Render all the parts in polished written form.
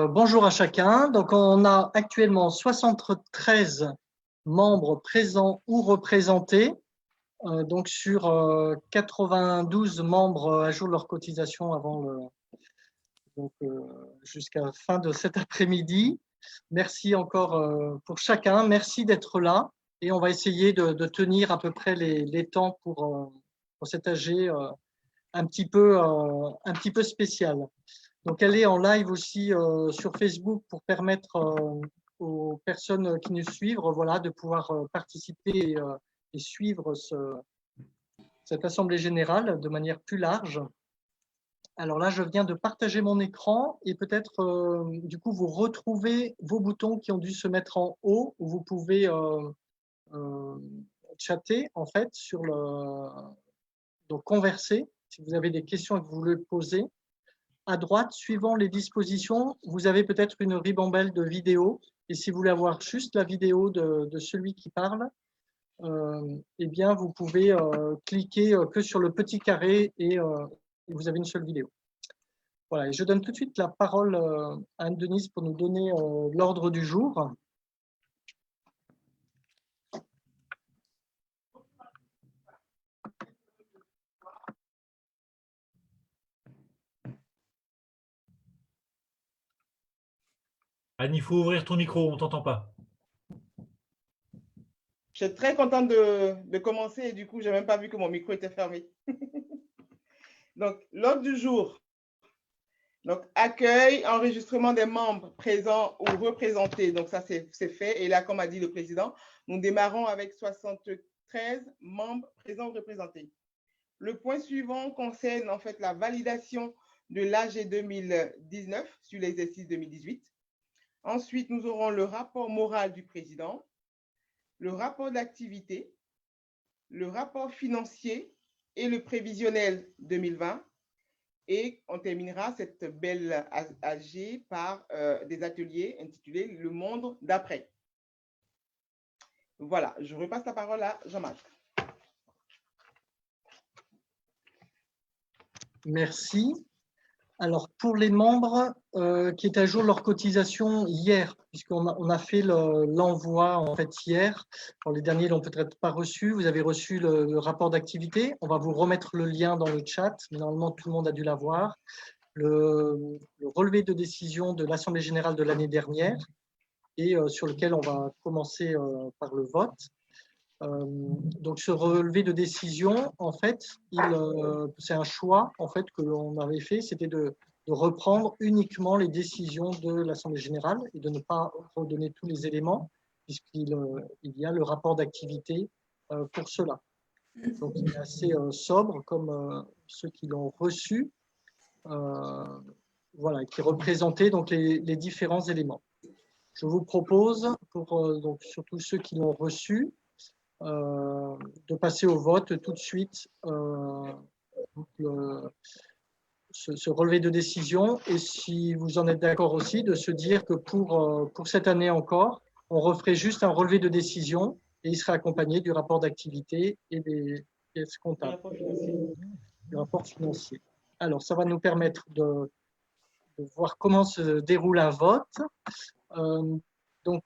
bonjour à chacun. Donc, on a actuellement 73 membres présents ou représentés. Donc, sur 92 membres à jour de leur cotisation jusqu'à la fin de cet après-midi. Merci encore pour chacun. Merci d'être là. Et on va essayer de tenir à peu près les temps pour cet AG un petit peu spécial. Donc, elle est en live aussi sur Facebook pour permettre aux personnes qui nous suivent de pouvoir participer et suivre cette Assemblée générale de manière plus large. Alors là, je viens de partager mon écran et peut-être, du coup, vous retrouvez vos boutons qui ont dû se mettre en haut où vous pouvez chatter, en fait, donc converser. Si vous avez des questions et que vous voulez poser, à droite, suivant les dispositions, vous avez peut-être une ribambelle de vidéos. Et si vous voulez avoir juste la vidéo de celui qui parle, eh bien, vous pouvez cliquer que sur le petit carré et vous avez une seule vidéo. Voilà, et je donne tout de suite la parole à Anne-Denise pour nous donner l'ordre du jour. Anne, il faut ouvrir ton micro, on ne t'entend pas. Je suis très contente de commencer et du coup, je n'ai même pas vu que mon micro était fermé. Donc, l'ordre du jour. Donc, accueil, enregistrement des membres présents ou représentés. Donc, ça, c'est fait. Et là, comme a dit le président, nous démarrons avec 73 membres présents ou représentés. Le point suivant concerne en fait la validation de l'AG 2019 sur l'exercice 2018. Ensuite, nous aurons le rapport moral du président, le rapport d'activité, le rapport financier et le prévisionnel 2020. Et on terminera cette belle AG par des ateliers intitulés « Le monde d'après ». Voilà, je repasse la parole à Jean-Marc. Merci. Alors, pour les membres qui étaient à jour de leur cotisation hier, puisqu'on a fait l'envoi en fait hier, les derniers l'ont peut-être pas reçu, vous avez reçu le rapport d'activité, on va vous remettre le lien dans le chat, mais normalement tout le monde a dû l'avoir, le relevé de décision de l'Assemblée générale de l'année dernière, et sur lequel on va commencer par le vote. Donc, ce relevé de décision, en fait, c'est un choix en fait, que l'on avait fait, c'était de reprendre uniquement les décisions de l'Assemblée générale et de ne pas redonner tous les éléments, puisqu'il y a le rapport d'activité pour cela. Donc, il est assez sobre, comme ceux qui l'ont reçu, voilà, qui représentaient donc, les différents éléments. Je vous propose, pour donc, surtout ceux qui l'ont reçu, de passer au vote tout de suite ce relevé de décision et si vous en êtes d'accord aussi de se dire que pour cette année encore, on referait juste un relevé de décision et il serait accompagné du rapport d'activité et des pièces comptables, du rapport financier. Alors, ça va nous permettre de voir comment se déroule un vote. Donc,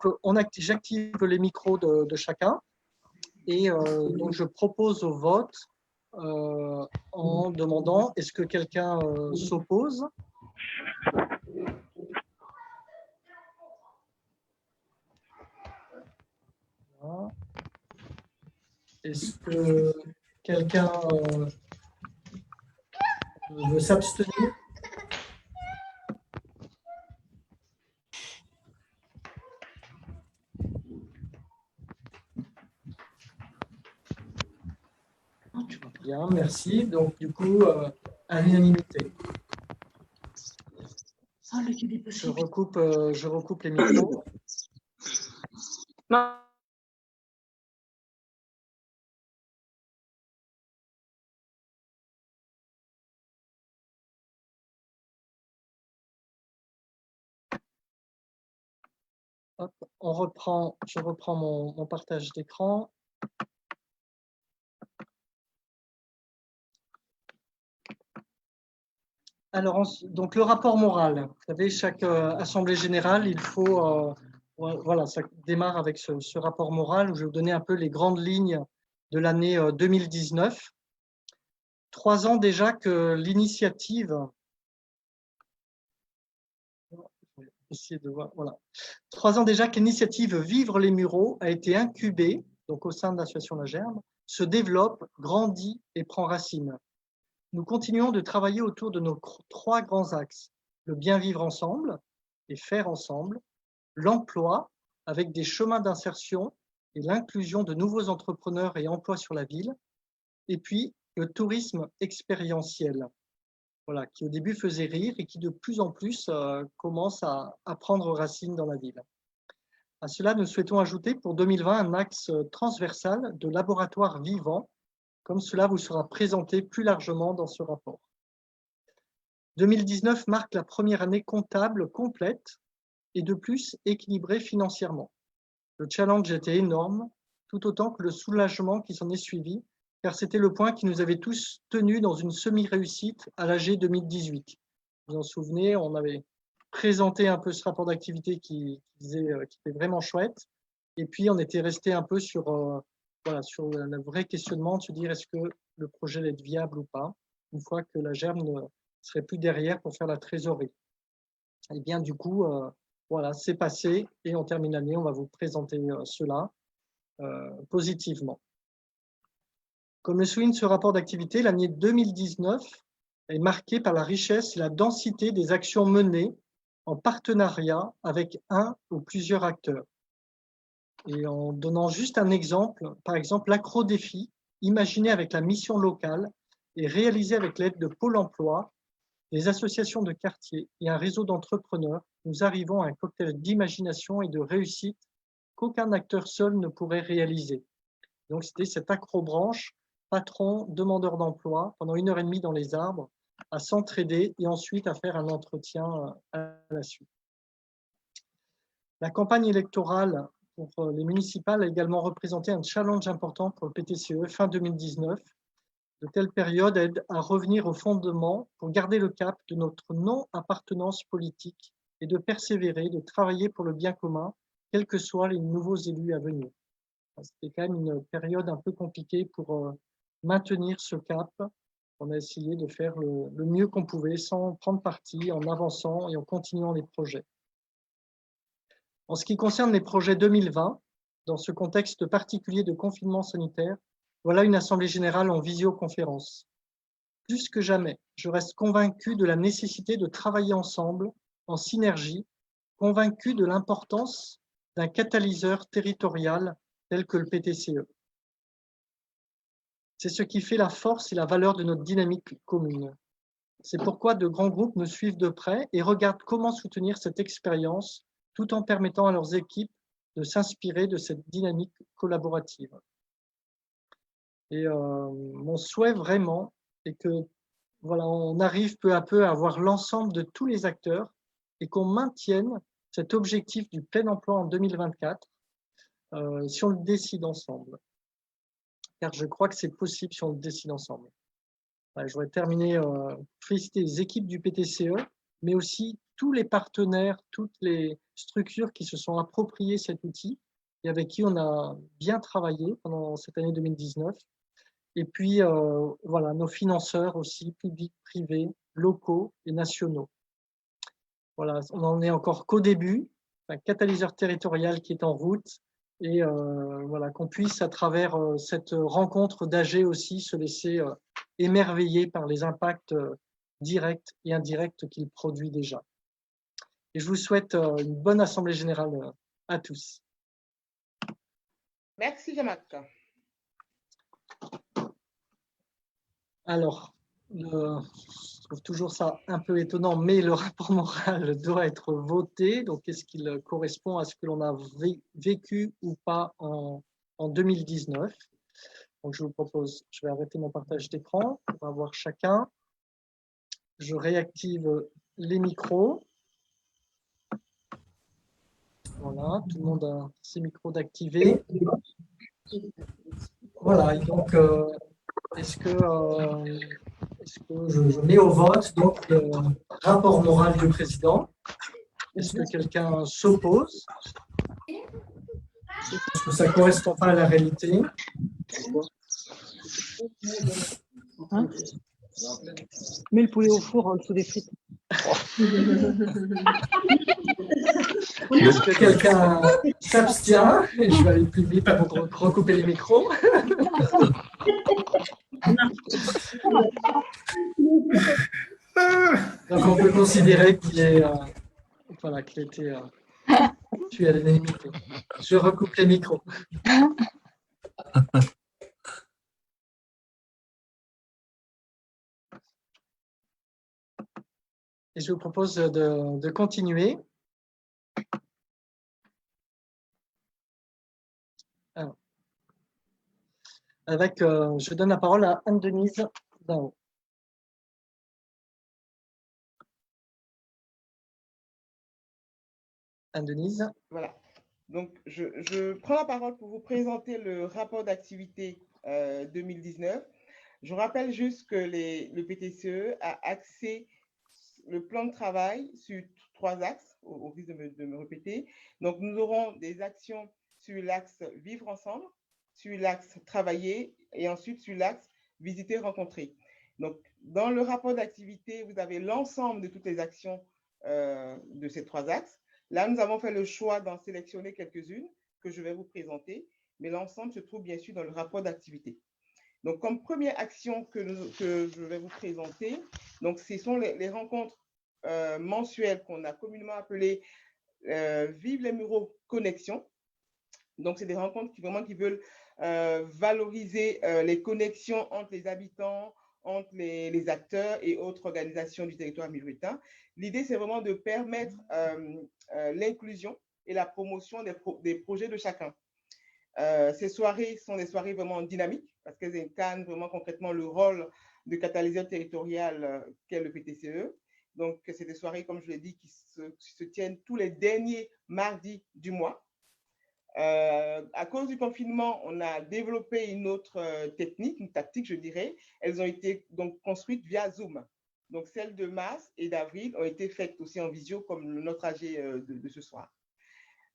j'active les micros de chacun. Et donc, je propose au vote en demandant est-ce que quelqu'un s'oppose? Voilà. Est-ce que quelqu'un veut s'abstenir? Bien, merci. Donc, du coup, à l'unanimité. Je recoupe les micros. Hop, je reprends mon partage d'écran. Alors, donc le rapport moral. Vous savez, chaque assemblée générale, il faut, voilà, ça démarre avec ce rapport moral où je vais vous donner un peu les grandes lignes de l'année 2019. 3 ans déjà que l'initiative, essayer de voir, voilà. 3 ans déjà que l'initiative Vivre les Mureaux a été incubée, donc au sein de l'association La Gerbe, se développe, grandit et prend racine. Nous continuons de travailler autour de nos 3 grands axes, le bien vivre ensemble et faire ensemble, l'emploi avec des chemins d'insertion et l'inclusion de nouveaux entrepreneurs et emplois sur la ville, et puis le tourisme expérientiel, voilà, qui au début faisait rire et qui de plus en plus commence à prendre racine dans la ville. À cela, nous souhaitons ajouter pour 2020 un axe transversal de laboratoire vivant, comme cela vous sera présenté plus largement dans ce rapport. 2019 marque la première année comptable complète et de plus équilibrée financièrement. Le challenge était énorme, tout autant que le soulagement qui s'en est suivi, car c'était le point qui nous avait tous tenus dans une semi-réussite à l'AG 2018. Vous vous en souvenez, on avait présenté un peu ce rapport d'activité qui était vraiment chouette, et puis on était resté un peu sur, voilà, sur le vrai questionnement de se dire est-ce que le projet est viable ou pas, une fois que la Gerbe ne serait plus derrière pour faire la trésorerie. Et bien du coup, voilà, c'est passé et on termine l'année, on va vous présenter cela positivement. Comme le souligne ce rapport d'activité, l'année 2019 est marquée par la richesse et la densité des actions menées en partenariat avec un ou plusieurs acteurs. Et en donnant juste un exemple, par exemple l'Acro-Défi, imaginé avec la mission locale et réalisé avec l'aide de Pôle emploi, des associations de quartier et un réseau d'entrepreneurs, nous arrivons à un cocktail d'imagination et de réussite qu'aucun acteur seul ne pourrait réaliser. Donc, c'était cette acrobranche, patron, demandeur d'emploi, pendant 1h30 dans les arbres, à s'entraider et ensuite à faire un entretien à la suite. La campagne électorale pour les municipales a également représenté un challenge important pour le PTCE fin 2019. De telles périodes aident à revenir aux fondements pour garder le cap de notre non-appartenance politique et de persévérer, de travailler pour le bien commun, quels que soient les nouveaux élus à venir. C'était quand même une période un peu compliquée pour maintenir ce cap. On a essayé de faire le mieux qu'on pouvait sans prendre parti, en avançant et en continuant les projets. En ce qui concerne les projets 2020, dans ce contexte particulier de confinement sanitaire, voilà une assemblée générale en visioconférence. Plus que jamais, je reste convaincu de la nécessité de travailler ensemble, en synergie, convaincu de l'importance d'un catalyseur territorial tel que le PTCE. C'est ce qui fait la force et la valeur de notre dynamique commune. C'est pourquoi de grands groupes nous suivent de près et regardent comment soutenir cette expérience tout en permettant à leurs équipes de s'inspirer de cette dynamique collaborative. Et mon souhait vraiment est que voilà, on arrive peu à peu à avoir l'ensemble de tous les acteurs et qu'on maintienne cet objectif du plein emploi en 2024 si on le décide ensemble. Car je crois que c'est possible si on le décide ensemble. Je voudrais terminer, féliciter les équipes du PTCE, mais aussi tous les partenaires, toutes les structures qui se sont appropriés cet outil et avec qui on a bien travaillé pendant cette année 2019. Et puis, voilà, nos financeurs aussi, publics, privés, locaux et nationaux. Voilà, on n'en est encore qu'au début, un catalyseur territorial qui est en route et voilà, qu'on puisse, à travers cette rencontre d'AG aussi, se laisser émerveiller par les impacts directs et indirects qu'il produit déjà. Et je vous souhaite une bonne assemblée générale à tous. Merci, Jean-Marc. Alors, je trouve toujours ça un peu étonnant, mais le rapport moral doit être voté. Donc, est-ce qu'il correspond à ce que l'on a vécu ou pas en 2019? Donc, je vous propose, je vais arrêter mon partage d'écran. On va voir chacun. Je réactive les micros. Voilà, tout le monde a ses micros d'activer. Voilà, donc est-ce Je mets au vote donc le rapport moral du président. Est-ce que quelqu'un s'oppose? Est-ce que ça ne correspond pas à la réalité? Hein? Mets le poulet au four en dessous des frites. Est-ce que quelqu'un s'abstient? Et je vais aller plus vite pour recouper les micros. Donc on peut considérer qu'il est, voilà, qu'il était tué à l'unanimité. Je recoupe les micros. Et je vous propose de continuer. Alors, avec, je donne la parole à Anne-Denise Daho. Anne-Denise. Voilà. Donc, je prends la parole pour vous présenter le rapport d'activité 2019. Je rappelle juste que le PTCE a axé le plan de travail sur 3 axes, au risque de me répéter. Donc, nous aurons des actions sur l'axe vivre ensemble, sur l'axe travailler et ensuite sur l'axe visiter, rencontrer. Donc, dans le rapport d'activité, vous avez l'ensemble de toutes les actions de ces 3 axes. Là, nous avons fait le choix d'en sélectionner quelques-unes que je vais vous présenter, mais l'ensemble se trouve bien sûr dans le rapport d'activité. Donc, comme première action que je vais vous présenter, donc, ce sont les rencontres mensuelles qu'on a communément appelées Vive les Mureaux Connexion. Donc, c'est des rencontres qui veulent valoriser les connexions entre les habitants, entre les acteurs et autres organisations du territoire muretin. L'idée, c'est vraiment de permettre l'inclusion et la promotion des projets de chacun. Ces soirées sont des soirées vraiment dynamiques parce qu'elles incarnent vraiment concrètement le rôle de catalyseur territorial qu'est le PTCE. Donc, c'est des soirées, comme je l'ai dit, qui se tiennent tous les derniers mardis du mois. À cause du confinement, on a développé une autre technique, une tactique, je dirais. Elles ont été donc construites via Zoom. Donc, celles de mars et d'avril ont été faites aussi en visio, comme notre AG de ce soir.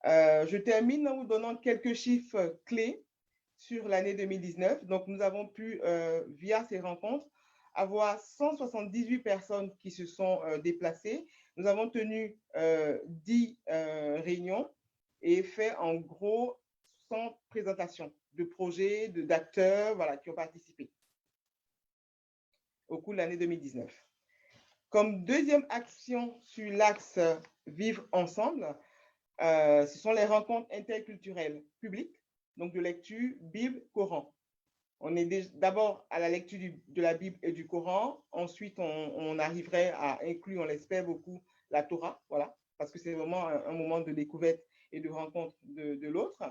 Je termine en vous donnant quelques chiffres clés sur l'année 2019. Donc, nous avons pu, via ces rencontres, avoir 178 personnes qui se sont déplacées. Nous avons tenu 10 réunions et fait en gros 100 présentations de projets, d'acteurs voilà, qui ont participé au cours de l'année 2019. Comme deuxième action sur l'axe Vivre ensemble, ce sont les rencontres interculturelles publiques, donc de lecture Bible, Coran. On est d'abord à la lecture de la Bible et du Coran. Ensuite, on arriverait à inclure, on l'espère beaucoup, la Torah, voilà, parce que c'est vraiment un moment de découverte et de rencontre de l'autre.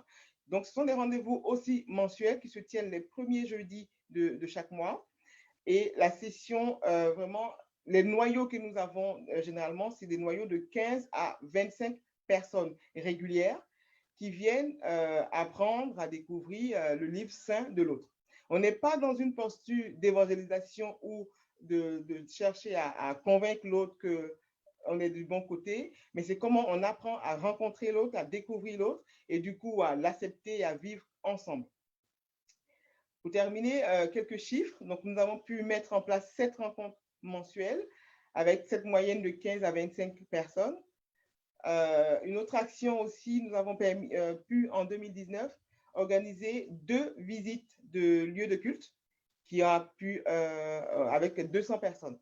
Donc, ce sont des rendez-vous aussi mensuels qui se tiennent les premiers jeudis de chaque mois. Et la session, vraiment, les noyaux que nous avons généralement, c'est des noyaux de 15 à 25 personnes régulières qui viennent apprendre à découvrir le livre saint de l'autre. On n'est pas dans une posture d'évangélisation ou de chercher à convaincre l'autre qu'on est du bon côté, mais c'est comment on apprend à rencontrer l'autre, à découvrir l'autre et du coup à l'accepter et à vivre ensemble. Pour terminer, quelques chiffres. Donc, nous avons pu mettre en place 7 rencontres mensuelles avec cette moyenne de 15 à 25 personnes. Une autre action aussi, nous avons pu en 2019 organiser 2 visites de lieux de culte qui a pu avec 200 personnes.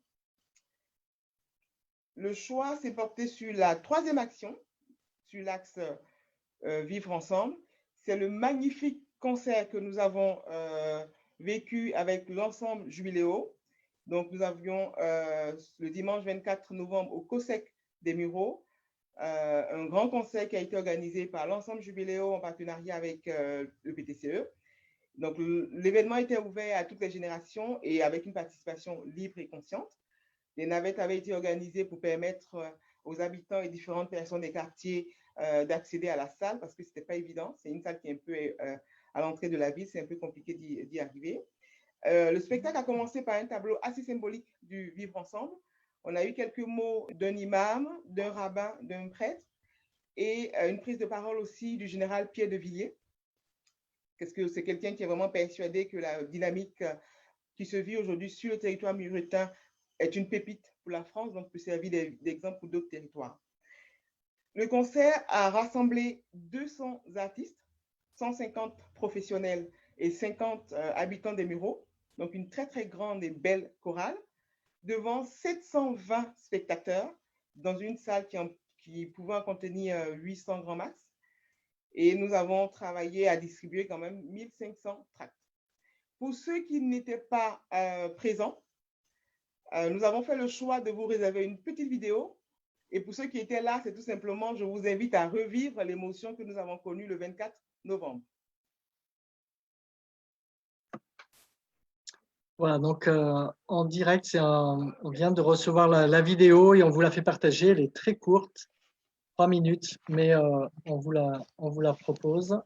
Le choix s'est porté sur la 3e action, sur l'axe Vivre ensemble. C'est le magnifique concert que nous avons vécu avec l'ensemble Jubiléo. Donc, nous avions le dimanche 24 novembre au COSEC des Mureaux, un grand concert qui a été organisé par l'ensemble Jubiléo en partenariat avec le PTCE. Donc, l'événement était ouvert à toutes les générations et avec une participation libre et consciente. Des navettes avaient été organisées pour permettre aux habitants et différentes personnes des quartiers d'accéder à la salle parce que ce n'était pas évident. C'est une salle qui est un peu à l'entrée de la ville, c'est un peu compliqué d'y arriver. Le spectacle a commencé par un tableau assez symbolique du vivre ensemble. On a eu quelques mots d'un imam, d'un rabbin, d'un prêtre et une prise de parole aussi du général Pierre de Villiers. Parce que c'est quelqu'un qui est vraiment persuadé que la dynamique qui se vit aujourd'hui sur le territoire muritain est une pépite pour la France, donc peut servir d'exemple pour d'autres territoires. Le concert a rassemblé 200 artistes, 150 professionnels et 50 habitants des Mureaux, donc une très très grande et belle chorale, devant 720 spectateurs dans une salle qui pouvait en contenir 800 grands max. Et nous avons travaillé à distribuer quand même 1500 tracts. Pour ceux qui n'étaient pas présents, nous avons fait le choix de vous réserver une petite vidéo. Et pour ceux qui étaient là, c'est tout simplement, je vous invite à revivre l'émotion que nous avons connue le 24 novembre. Voilà, donc en direct, on vient de recevoir la vidéo et on vous la fait partager. Elle est très courte, 3 minutes, mais on vous la propose.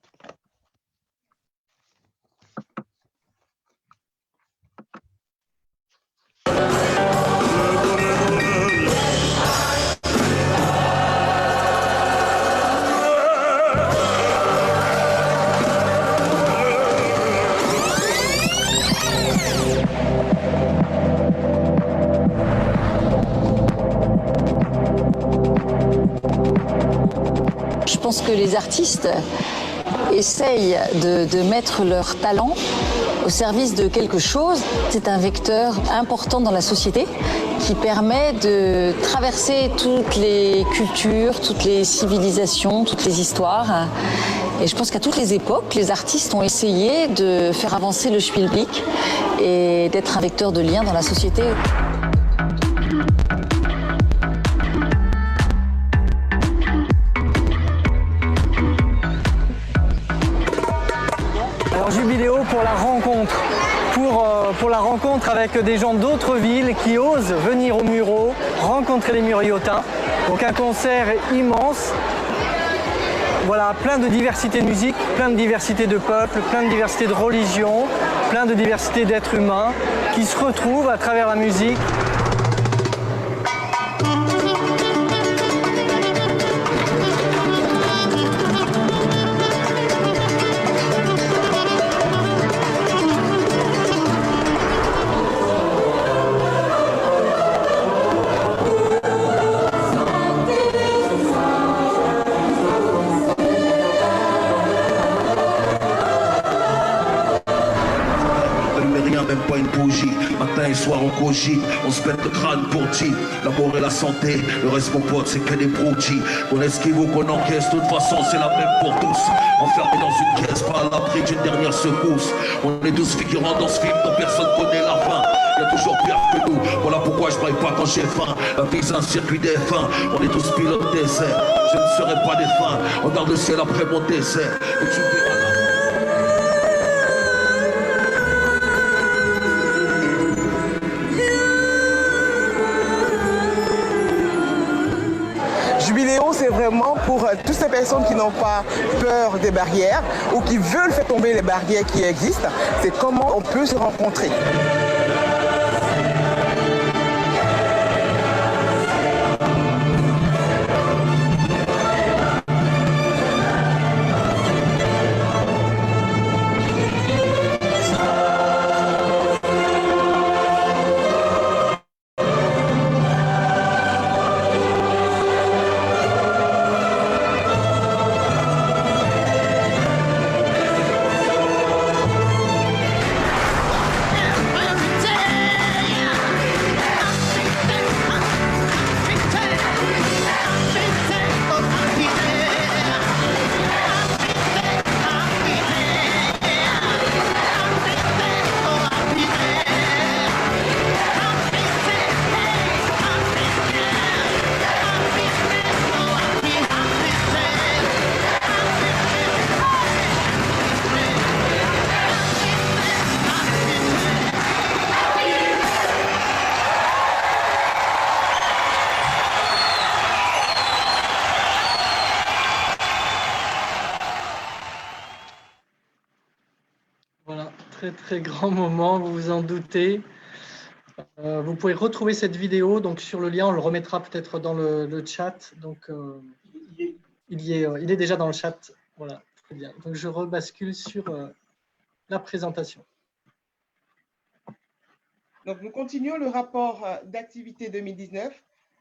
Je pense que les artistes essayent de mettre leur talent au service de quelque chose. C'est un vecteur important dans la société qui permet de traverser toutes les cultures, toutes les civilisations, toutes les histoires. Et je pense qu'à toutes les époques, les artistes ont essayé de faire avancer le schmilblick et d'être un vecteur de lien dans la société. Alors Jubiléo pour la rencontre, pour la rencontre avec des gens d'autres villes qui osent venir aux Mureaux, rencontrer les Muriotins. Donc un concert immense, voilà, plein de diversité de musique, plein de diversité de peuples, plein de diversité de religions, plein de diversité d'êtres humains qui se retrouvent à travers la musique. Même pas une bougie, matin et soir on cogite, on se pète le crâne pour dire l'amour et la santé, le reste mon pote c'est que des broutilles, qu'on esquive ou qu'on encaisse, de toute façon c'est la même pour tous, enfermé dans une caisse, pas à l'abri d'une dernière secousse, on est tous figurants dans ce film dont personne connaît la fin. Y'a toujours pire que nous, voilà pourquoi je braille pas quand j'ai faim. La vie c'est un circuit des fins, on est tous pilotes d'essai. Je ne serai pas défunt, regarde le ciel après mon décès. Et tu verras là. Jubiléo, c'est vraiment pour toutes ces personnes qui n'ont pas peur des barrières ou qui veulent faire tomber les barrières qui existent. C'est comment on peut se rencontrer. très, très grand moment, vous vous en doutez. Vous pouvez retrouver cette vidéo donc, sur le lien, on le remettra peut-être dans le chat. Donc, il est déjà dans le chat. Voilà, très bien. Donc, je rebascule sur la présentation. Donc, nous continuons le rapport d'activité 2019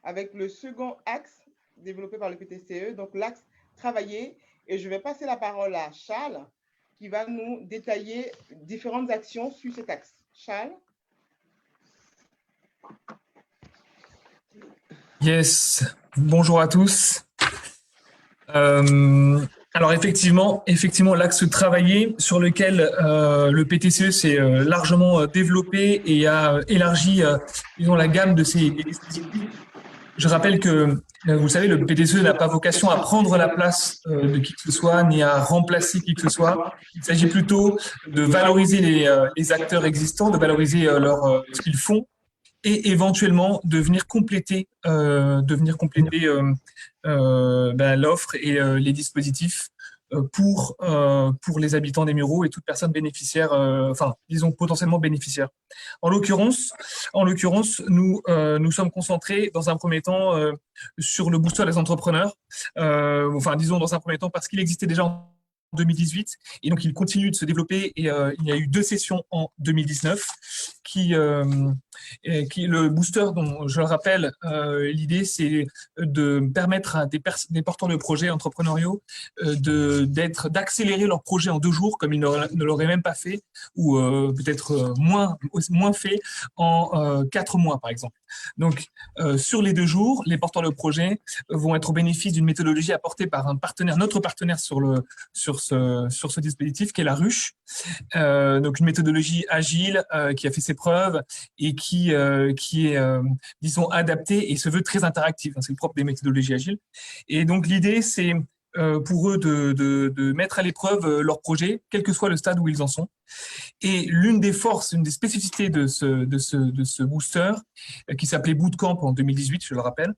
avec le second axe développé par le PTCE, donc l'axe travailler. Et je vais passer la parole à Charles qui va nous détailler différentes actions sur cet axe. Charles? Yes, bonjour à tous. Alors effectivement, l'axe travailler sur lequel le PTCE s'est largement développé et a élargi disons, la gamme de ses dispositifs. Je rappelle que, vous savez, le PTCE n'a pas vocation à prendre la place de qui que ce soit, ni à remplacer qui que ce soit. Il s'agit plutôt de valoriser les acteurs existants, de valoriser ce qu'ils font, et éventuellement de venir compléter, l'offre et les dispositifs pour les habitants des Mureaux et toute personne bénéficiaire, disons potentiellement bénéficiaire. En l'occurrence, nous sommes concentrés dans un premier temps sur le booster des entrepreneurs. Disons dans un premier temps parce qu'il existait déjà en 2018 et donc il continue de se développer et il y a eu 2 sessions en 2019 qui le booster dont je le rappelle l'idée c'est de permettre à des porteurs de projets entrepreneuriaux d'accélérer leur projet en 2 jours comme ils ne l'auraient même pas fait ou peut-être moins fait en 4 mois par exemple. Donc sur les 2 jours, les porteurs de projets vont être au bénéfice d'une méthodologie apportée par notre partenaire sur ce dispositif qui est la ruche. Donc une méthodologie agile qui a fait ses preuves et qui est disons adaptée et se veut très interactive. C'est le propre des méthodologies agiles. Et donc l'idée c'est pour eux de mettre à l'épreuve leur projet, quel que soit le stade où ils en sont. Et l'une des forces, une des spécificités de ce booster, qui s'appelait Bootcamp en 2018, je le rappelle,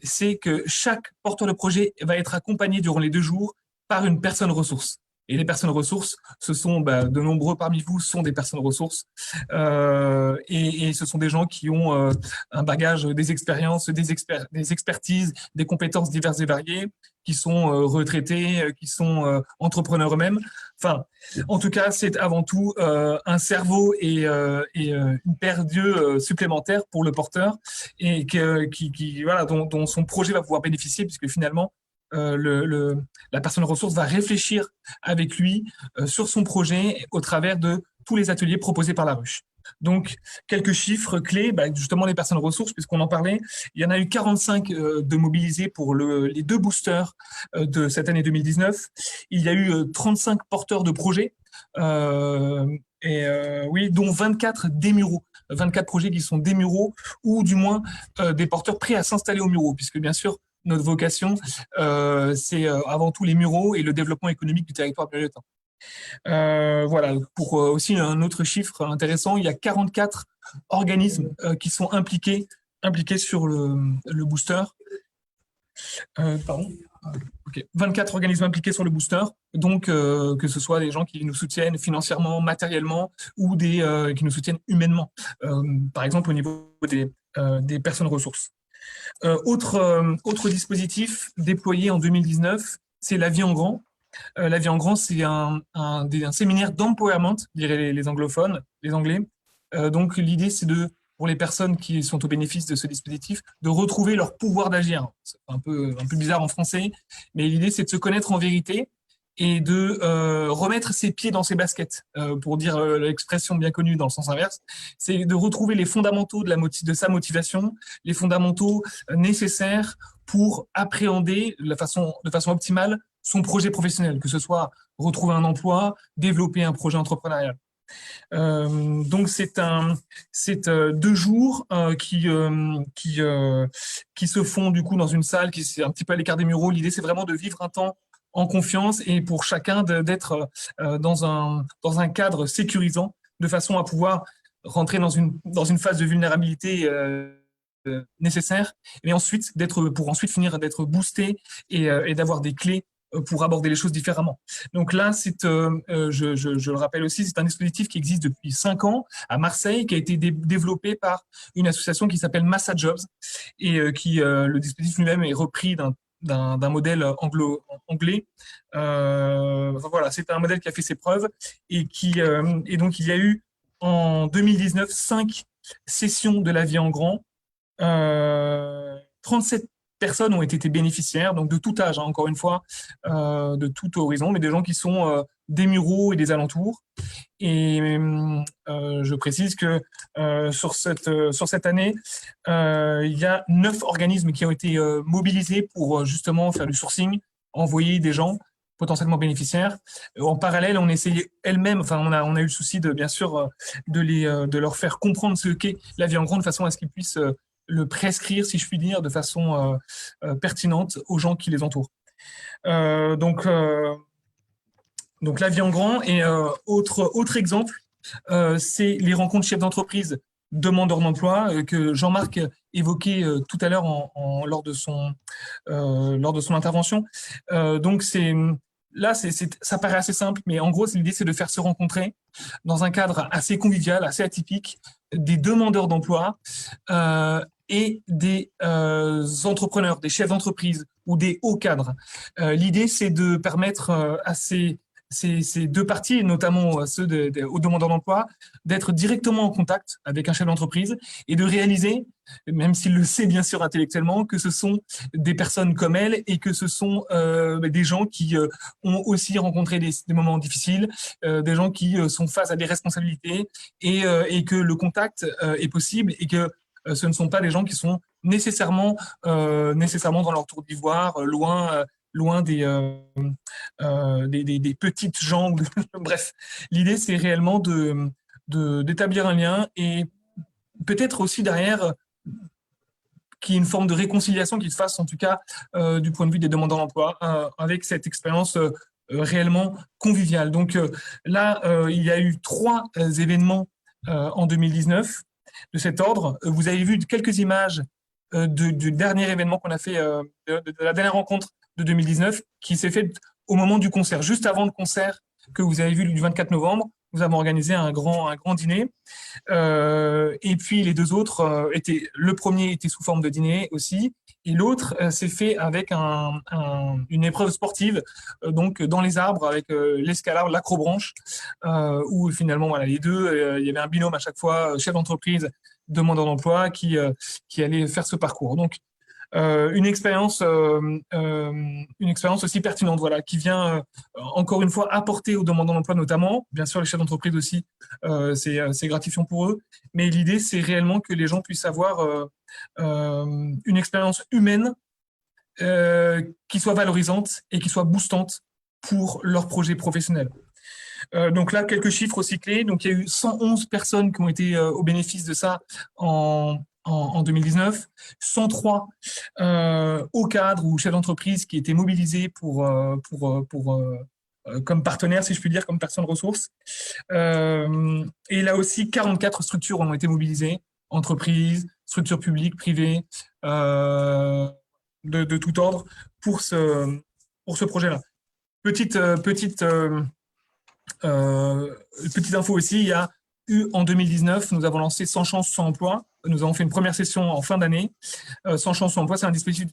c'est que chaque porteur de projet va être accompagné durant les 2 jours par une personne ressource. Et les personnes ressources, ce sont de nombreux parmi vous sont des personnes ressources et ce sont des gens qui ont un bagage, des expériences, des expertises, des compétences diverses et variées, qui sont retraités, qui sont entrepreneurs eux-mêmes. Enfin, en tout cas, c'est avant tout un cerveau et une paire d'yeux supplémentaires pour le porteur et dont son projet va pouvoir bénéficier puisque finalement la personne ressource va réfléchir avec lui sur son projet au travers de tous les ateliers proposés par la ruche. Donc, quelques chiffres clés, justement les personnes ressources, puisqu'on en parlait, il y en a eu 45 de mobilisés pour les 2 boosters de cette année 2019. Il y a eu 35 porteurs de projets, dont 24 des Mureaux. 24 projets qui sont des Mureaux ou du moins des porteurs prêts à s'installer aux Mureaux, puisque bien sûr, notre vocation, c'est avant tout les Mureaux et le développement économique du territoire biélotin. Voilà, pour aussi un autre chiffre intéressant, il y a 44 organismes qui sont impliqués sur le booster. 24 organismes impliqués sur le booster, donc que ce soit des gens qui nous soutiennent financièrement, matériellement, ou qui nous soutiennent humainement, par exemple au niveau des personnes ressources. Autre dispositif déployé en 2019, c'est La Vie en Grand. La Vie en Grand, c'est un séminaire d'empowerment, diraient les anglophones, les Anglais. Donc l'idée, c'est pour les personnes qui sont au bénéfice de ce dispositif, de retrouver leur pouvoir d'agir. C'est un peu bizarre en français, mais l'idée, c'est de se connaître en vérité et de remettre ses pieds dans ses baskets, pour dire l'expression bien connue dans le sens inverse. C'est de retrouver les fondamentaux de sa motivation, les fondamentaux nécessaires pour appréhender de façon optimale son projet professionnel, que ce soit retrouver un emploi, développer un projet entrepreneurial. Donc c'est 2 jours qui se font du coup dans une salle qui est un petit peu à l'écart des Mureaux. L'idée c'est vraiment de vivre un temps en confiance et pour chacun d'être dans un cadre sécurisant de façon à pouvoir rentrer dans une phase de vulnérabilité nécessaire, mais ensuite pour ensuite finir d'être boosté et d'avoir des clés pour aborder les choses différemment. Donc là, je le rappelle aussi, c'est un dispositif qui existe depuis 5 ans à Marseille, qui a été développé par une association qui s'appelle Massa Jobs et le dispositif lui-même est repris d'un modèle anglais. Voilà, c'est un modèle qui a fait ses preuves et donc il y a eu en 2019 5 sessions de la vie en grand. 37 personnes ont été bénéficiaires, donc de tout âge, hein, encore une fois, de tout horizon, mais des gens qui sont des Mureaux et des alentours. Et je précise que sur cette année, il y a 9 organismes qui ont été mobilisés pour justement faire du sourcing, envoyer des gens potentiellement bénéficiaires. En parallèle, on essayait elles-mêmes, enfin, on a eu le souci bien sûr, de leur faire comprendre ce qu'est la vie en grand de façon à ce qu'ils puissent le prescrire, si je puis dire, de façon pertinente aux gens qui les entourent. Donc la vie en grand. Et autre exemple, c'est les rencontres chefs d'entreprise demandeurs d'emploi que Jean-Marc évoquait tout à l'heure lors de son intervention. Donc ça paraît assez simple, mais en gros, l'idée, c'est de faire se rencontrer dans un cadre assez convivial, assez atypique, des demandeurs d'emploi et des entrepreneurs, des chefs d'entreprise ou des hauts cadres. L'idée, c'est de permettre à ces deux parties, notamment ceux aux demandeurs d'emploi, d'être directement en contact avec un chef d'entreprise et de réaliser, même s'il le sait bien sûr intellectuellement, que ce sont des personnes comme elles et que ce sont des gens qui ont aussi rencontré des moments difficiles, des gens qui sont face à des responsabilités et que le contact est possible et que ce ne sont pas des gens qui sont nécessairement dans leur tour d'ivoire, loin des petites jambes. Bref, l'idée, c'est réellement d'établir un lien et peut-être aussi derrière qu'il y ait une forme de réconciliation qui se fasse, en tout cas, du point de vue des demandeurs d'emploi, avec cette expérience réellement conviviale. Donc là, il y a eu 3 événements en 2019 de cet ordre. Vous avez vu quelques images du dernier événement qu'on a fait, de la dernière rencontre de 2019, qui s'est fait au moment du concert, juste avant le concert que vous avez vu du 24 novembre. Nous avons organisé un grand dîner. Et puis les 2 autres le premier était sous forme de dîner aussi, et l'autre s'est fait avec une épreuve sportive, donc dans les arbres avec l'escalade, l'acrobranche, où finalement voilà, les 2, il y avait un binôme à chaque fois, chef d'entreprise, demandeur d'emploi, qui allait faire ce parcours. Donc une expérience aussi pertinente, voilà, qui vient encore une fois apporter aux demandeurs d'emploi notamment, bien sûr les chefs d'entreprise aussi, c'est gratifiant pour eux, mais l'idée c'est réellement que les gens puissent avoir une expérience humaine qui soit valorisante et qui soit boostante pour leur projet professionnel. Donc là, quelques chiffres aussi clés. Donc il y a eu 111 personnes qui ont été au bénéfice de ça en 2019, 103 hauts cadres ou chefs d'entreprise qui étaient mobilisés comme partenaires, si je puis dire, comme personnes ressources. Et là aussi, 44 structures ont été mobilisées, entreprises, structures publiques, privées, de tout ordre, pour ce projet-là. Petite info aussi, il y a eu en 2019, nous avons lancé 100 chances, 100 emplois. Nous avons fait une première session en fin d'année. 100 chances, 100 emplois, c'est un dispositif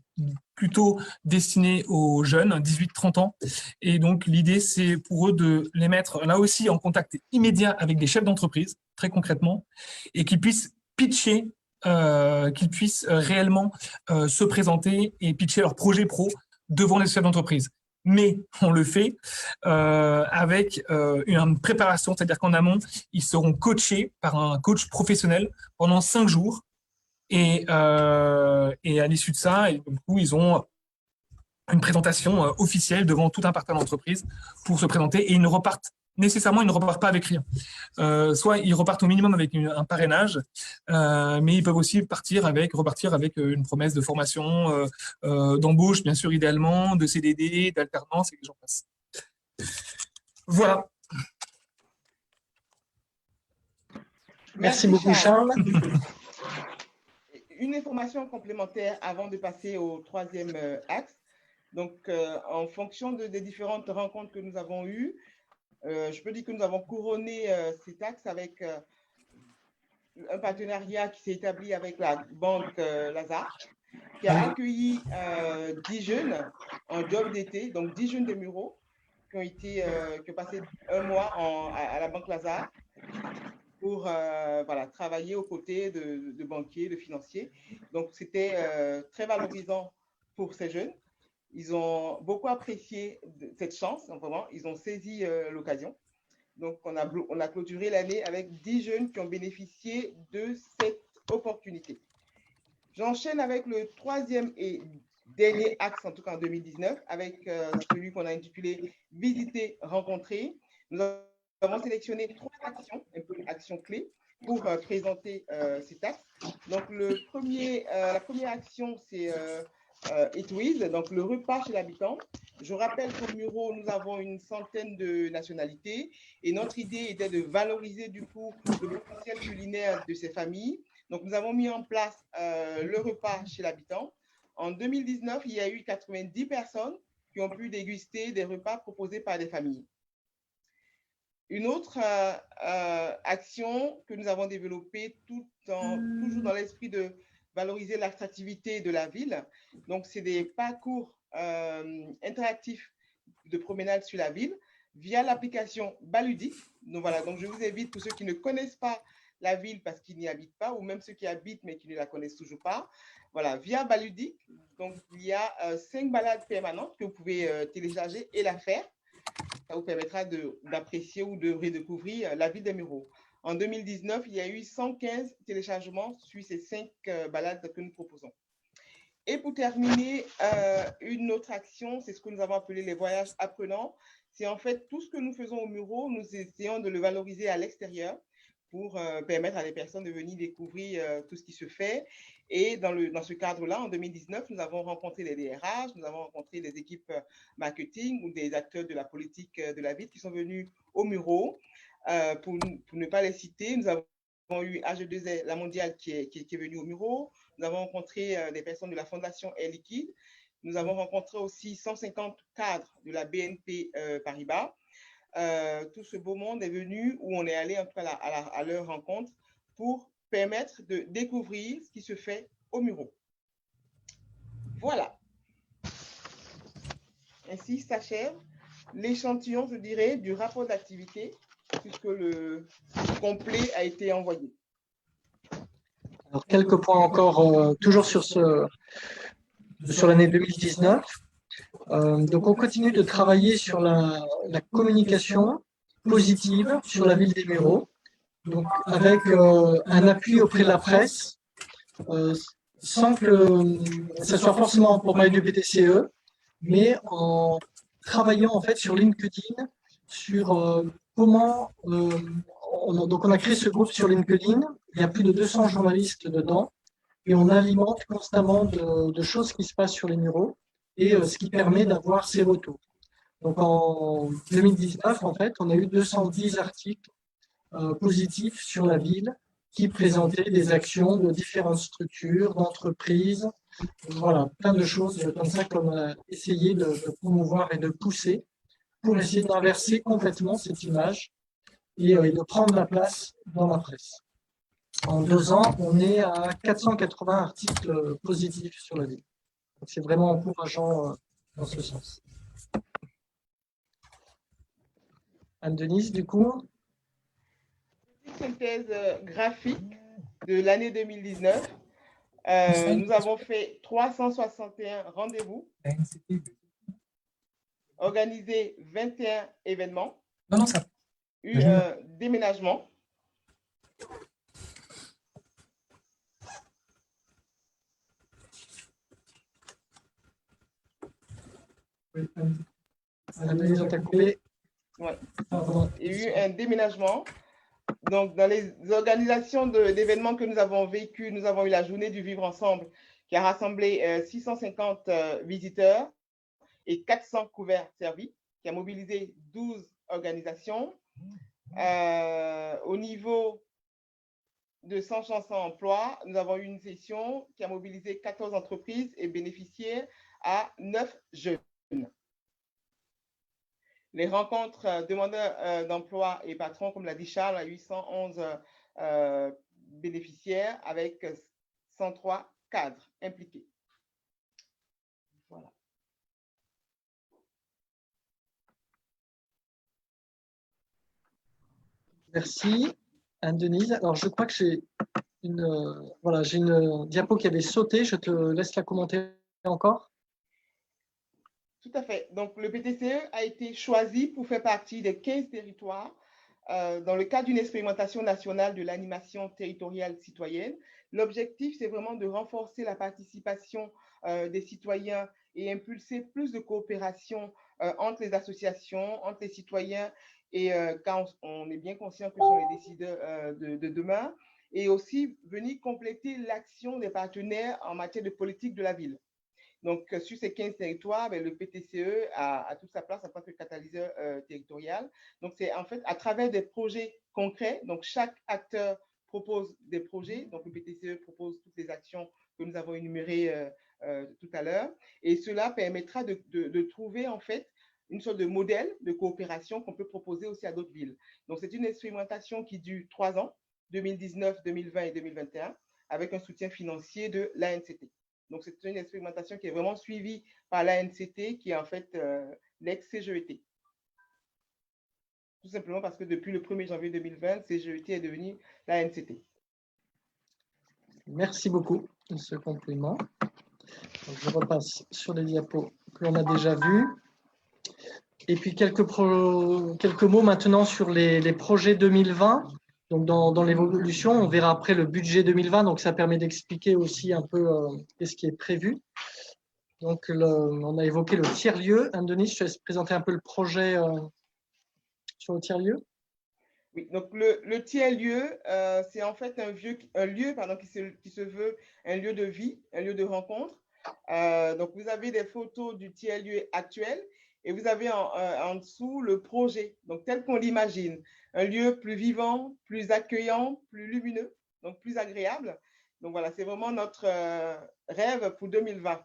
plutôt destiné aux jeunes, 18-30 ans. Et donc, l'idée, c'est pour eux de les mettre là aussi en contact immédiat avec des chefs d'entreprise, très concrètement, et qu'ils puissent pitcher, qu'ils puissent réellement se présenter et pitcher leur projet pro devant les chefs d'entreprise. Mais on le fait avec une préparation, c'est-à-dire qu'en amont, ils seront coachés par un coach professionnel pendant 5 jours. Et à l'issue de ça, du coup, ils ont une présentation officielle devant tout un partenaire d'entreprise pour se présenter. Et ils ne repartent pas avec rien. Soit ils repartent au minimum avec un parrainage, mais ils peuvent aussi repartir avec une promesse de formation, d'embauche, bien sûr, idéalement, de CDD, d'alternance, et que j'en passe. Voilà. Merci beaucoup, Charles. Une information complémentaire avant de passer au 3e axe. Donc, en fonction des différentes rencontres que nous avons eues, je peux dire que nous avons couronné cet axe avec un partenariat qui s'est établi avec la banque Lazare, qui a accueilli 10 jeunes en job d'été, donc 10 jeunes des Mureaux qui ont passé un mois à la banque Lazare pour voilà, travailler aux côtés de banquiers, de financiers. Donc, c'était très valorisant pour ces jeunes. Ils ont beaucoup apprécié cette chance, vraiment. Ils ont saisi l'occasion. Donc, on a clôturé l'année avec 10 jeunes qui ont bénéficié de cette opportunité. J'enchaîne avec le troisième et dernier axe, en tout cas en 2019, avec celui qu'on a intitulé « Visiter, rencontrer ». Nous avons sélectionné 3 actions, un peu actions clés, pour présenter cet axe. Donc, la première action, c'est Eat With, donc le repas chez l'habitant. Je rappelle qu'au Muro, nous avons une centaine de nationalités et notre idée était de valoriser du coup le potentiel culinaire de ces familles. Donc, nous avons mis en place le repas chez l'habitant. En 2019, il y a eu 90 personnes qui ont pu déguster des repas proposés par des familles. Une autre action que nous avons développée toujours dans l'esprit de valoriser l'attractivité de la ville. Donc, c'est des parcours interactifs de promenade sur la ville via l'application Baludic. Donc, voilà, donc je vous invite, pour ceux qui ne connaissent pas la ville parce qu'ils n'y habitent pas, ou même ceux qui habitent mais qui ne la connaissent toujours pas, voilà, via Baludic, donc il y a 5 balades permanentes que vous pouvez télécharger et la faire. Ça vous permettra d'apprécier ou de redécouvrir la ville des Mureaux. En 2019, il y a eu 115 téléchargements sur ces 5 balades que nous proposons. Et pour terminer, une autre action, c'est ce que nous avons appelé les voyages apprenants. C'est en fait tout ce que nous faisons au Mureaux, nous essayons de le valoriser à l'extérieur pour permettre à des personnes de venir découvrir tout ce qui se fait. Et dans ce cadre-là, en 2019, nous avons rencontré les DRH, nous avons rencontré des équipes marketing ou des acteurs de la politique de la ville qui sont venus au Mureaux. Pour ne pas les citer, nous avons eu AG2R, la mondiale, qui est venue au Mureaux. Nous avons rencontré des personnes de la Fondation Air Liquide. Nous avons rencontré aussi 150 cadres de la BNP Paribas. Tout ce beau monde est venu, où on est allé un peu à leur rencontre pour permettre de découvrir ce qui se fait au Mureaux. Voilà. Ainsi s'achève l'échantillon, je dirais, du rapport d'activité, puisque le complet a été envoyé. Alors, quelques points encore, toujours sur l'année 2019. Donc, on continue de travailler sur la communication positive sur la ville des Mureaux, donc avec un appui auprès de la presse, sans que ça soit forcément pour parler du BTCE, mais en travaillant en fait sur LinkedIn, sur comment donc on a créé ce groupe sur LinkedIn. Il y a plus de 200 journalistes dedans et on alimente constamment de choses qui se passent sur les Mureaux et ce qui permet d'avoir ces retours. Donc en 2019, en fait, on a eu 210 articles positifs sur la ville qui présentaient des actions de différentes structures, d'entreprises, voilà, plein de choses comme ça qu'on a essayé de promouvoir et de pousser pour essayer d'inverser complètement cette image et de prendre la place dans la presse. En 2 ans, on est à 480 articles positifs sur la ville. C'est vraiment encourageant dans ce sens. Anne-Denise, du coup. Synthèse graphique de l'année 2019. Nous avons fait 361 rendez-vous, organisé 21 événements, eu un déménagement. Anne-Denise, on t'a coupé. Ouais. Il y a eu un déménagement. Donc, dans les organisations d'événements que nous avons vécus, nous avons eu la journée du vivre ensemble qui a rassemblé 650 visiteurs et 400 couverts servis, qui a mobilisé 12 organisations. Au niveau de 100 chances en emploi, nous avons eu une session qui a mobilisé 14 entreprises et bénéficiaires à 9 jeunes. Les rencontres demandeurs d'emploi et patrons, comme l'a dit Charles, à 811 bénéficiaires avec 103 cadres impliqués. Voilà. Merci, Anne-Denise. Alors, je crois que j'ai une diapo qui avait sauté. Je te laisse la commenter encore. Tout à fait. Donc, le PTCE a été choisi pour faire partie des 15 territoires dans le cadre d'une expérimentation nationale de l'animation territoriale citoyenne. L'objectif, c'est vraiment de renforcer la participation des citoyens et impulser plus de coopération entre les associations, entre les citoyens et quand on est bien conscient que ce sont les décideurs de demain, et aussi venir compléter l'action des partenaires en matière de politique de la ville. Donc, sur ces 15 territoires, le PTCE a toute sa place en tant que catalyseur territorial. Donc, c'est en fait à travers des projets concrets. Donc, chaque acteur propose des projets. Donc, le PTCE propose toutes les actions que nous avons énumérées tout à l'heure. Et cela permettra de trouver en fait une sorte de modèle de coopération qu'on peut proposer aussi à d'autres villes. Donc, c'est une expérimentation qui dure 3 ans, 2019, 2020 et 2021, avec un soutien financier de l'ANCT. Donc, c'est une expérimentation qui est vraiment suivie par l'ANCT, qui est en fait l'ex-CGET. Tout simplement parce que depuis le 1er janvier 2020, CGET est devenu l'ANCT. Merci beaucoup de ce compliment. Donc, je repasse sur les diapos que l'on a déjà vues. Et puis, quelques mots maintenant sur les projets 2020. Donc, dans l'évolution, on verra après le budget 2020. Donc, ça permet d'expliquer aussi un peu ce qui est prévu. Donc, on a évoqué le tiers-lieu. Anne-Denise, je te laisse présenter un peu le projet sur le tiers-lieu. Oui, donc le tiers-lieu, c'est en fait un lieu qui se veut un lieu de vie, un lieu de rencontre. Donc, vous avez des photos du tiers-lieu actuel et vous avez en dessous le projet, donc tel qu'on l'imagine. Un lieu plus vivant, plus accueillant, plus lumineux, donc plus agréable. Donc, voilà, c'est vraiment notre rêve pour 2020.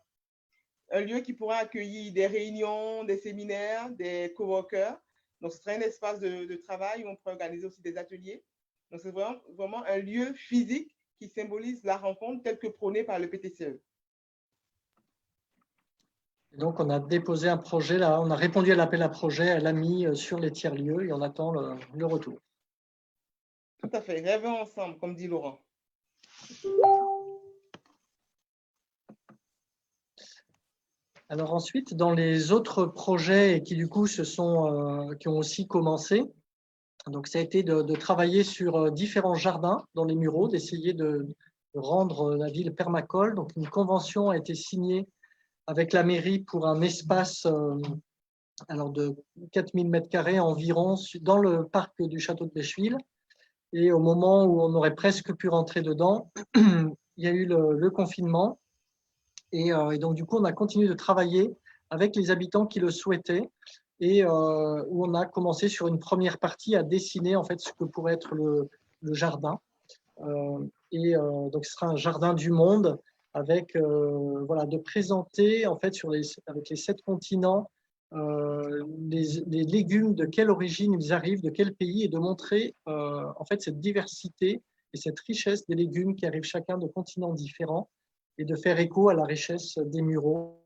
Un lieu qui pourra accueillir des réunions, des séminaires, des coworkers. Donc, ce sera un espace de travail où on pourrait organiser aussi des ateliers. Donc, c'est vraiment un lieu physique qui symbolise la rencontre telle que prônée par le PTCE. Et donc, on a déposé un projet, là, on a répondu à l'appel à projet à l'AMI sur les tiers-lieux et on attend le retour. Tout à fait, rêvons ensemble, comme dit Laurent. Alors ensuite, dans les autres projets qui du coup qui ont aussi commencé, donc ça a été de travailler sur différents jardins dans les Mureaux, d'essayer de rendre la ville permacole. Donc une convention a été signée avec la mairie pour un espace de 4000 m² environ dans le parc du château de Bècheville. Et au moment où on aurait presque pu rentrer dedans, il y a eu le confinement. Et donc, du coup, on a continué de travailler avec les habitants qui le souhaitaient et où on a commencé sur une première partie à dessiner en fait ce que pourrait être le jardin. Donc, ce sera un jardin du monde avec de présenter en fait avec les 7 continents les légumes, de quelle origine ils arrivent, de quel pays, et de montrer en fait cette diversité et cette richesse des légumes qui arrivent chacun de continents différents, et de faire écho à la richesse des Mureaux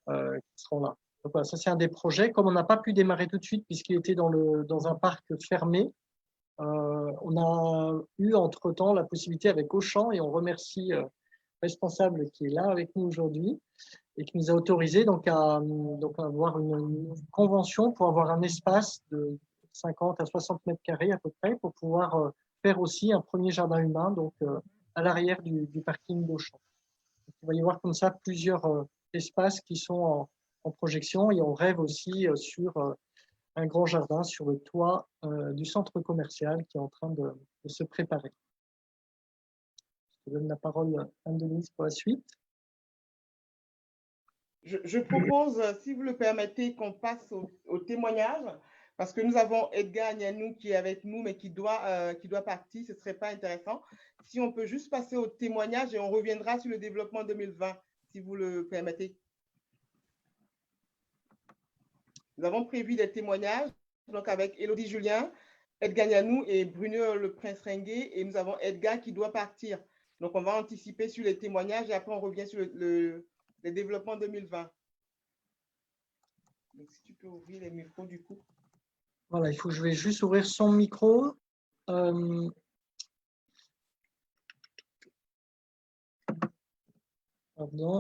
qui seront là. Donc voilà, ça c'est un des projets. Comme on n'a pas pu démarrer tout de suite puisqu'il était dans un parc fermé, on a eu entre-temps la possibilité avec Auchan, et on remercie le responsable qui est là avec nous aujourd'hui et qui nous a autorisé à avoir une convention pour avoir un espace de 50 à 60 m² à peu près pour pouvoir faire aussi un premier jardin humain à l'arrière du parking d'Auchan. Il va y avoir comme ça plusieurs espaces qui sont en projection, et on rêve aussi sur un grand jardin sur le toit du centre commercial qui est en train de se préparer. Je donne la parole à Anne-Denise pour la suite. Je propose, si vous le permettez, qu'on passe au témoignage, parce que nous avons Edgar Agnanou qui est avec nous, mais qui doit partir. Ce ne serait pas intéressant si on peut juste passer au témoignage et on reviendra sur le développement 2020, si vous le permettez. Nous avons prévu des témoignages, donc avec Élodie Julien, Edgar Gagnanou et Bruno Le Prince Ringuet, et nous avons Edgar qui doit partir. Donc, on va anticiper sur les témoignages et après, on revient sur le développement 2020. Donc, si tu peux ouvrir les micros du coup. Voilà, je vais juste ouvrir son micro. Pardon,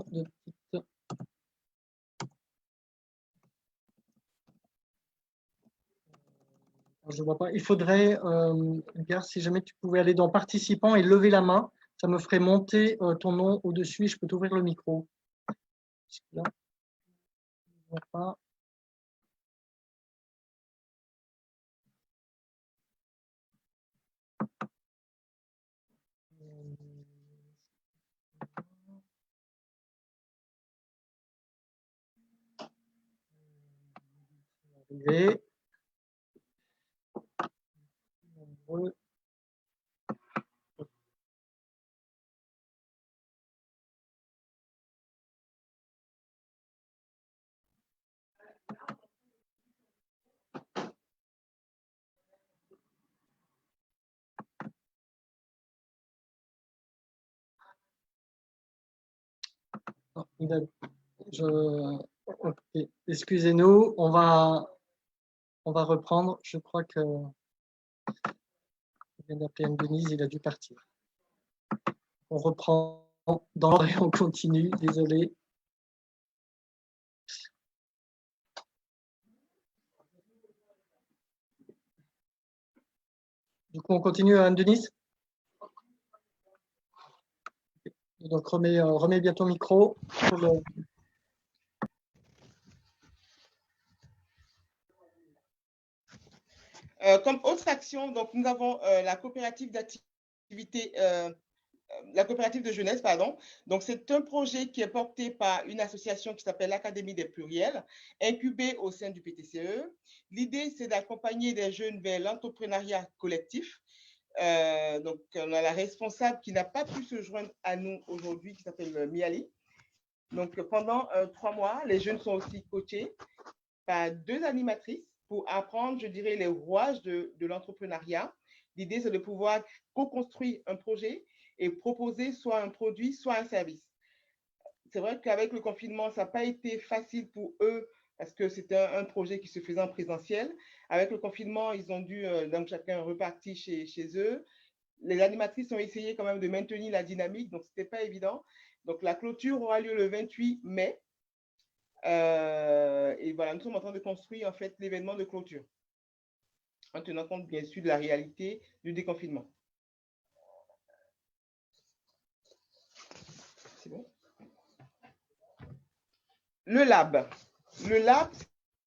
de petites... Je ne vois pas. Il faudrait, Edgar, si jamais tu pouvais aller dans participants et lever la main, ça me ferait monter ton nom au-dessus et je peux t'ouvrir le micro. Là, je ne vois pas. Arrivé. Okay. Excusez-nous, on va reprendre. Je crois que je viens d'appeler Anne Denise, il a dû partir. On reprend dans l'ordre et on continue, désolé. Du coup, on continue, Anne Denise. Donc, remets bien ton micro. Comme autre action, donc, nous avons la coopérative d'activité, la coopérative de jeunesse, pardon. Donc, c'est un projet qui est porté par une association qui s'appelle l'Académie des Pluriels, incubée au sein du PTCE. L'idée, c'est d'accompagner des jeunes vers l'entrepreneuriat collectif. Donc, on a la responsable qui n'a pas pu se joindre à nous aujourd'hui, qui s'appelle Miali. Donc, pendant 3 mois, les jeunes sont aussi coachés par 2 animatrices pour apprendre, je dirais, les rouages de l'entrepreneuriat. L'idée, c'est de pouvoir co-construire un projet et proposer soit un produit, soit un service. C'est vrai qu'avec le confinement, ça n'a pas été facile pour eux parce que c'était un projet qui se faisait en présentiel. Avec le confinement, ils ont dû, donc chacun repartir chez eux. Les animatrices ont essayé quand même de maintenir la dynamique, donc ce n'était pas évident. Donc la clôture aura lieu le 28 mai. Et voilà, nous sommes en train de construire en fait l'événement de clôture, en tenant compte bien sûr de la réalité du déconfinement. C'est bon. Le lab,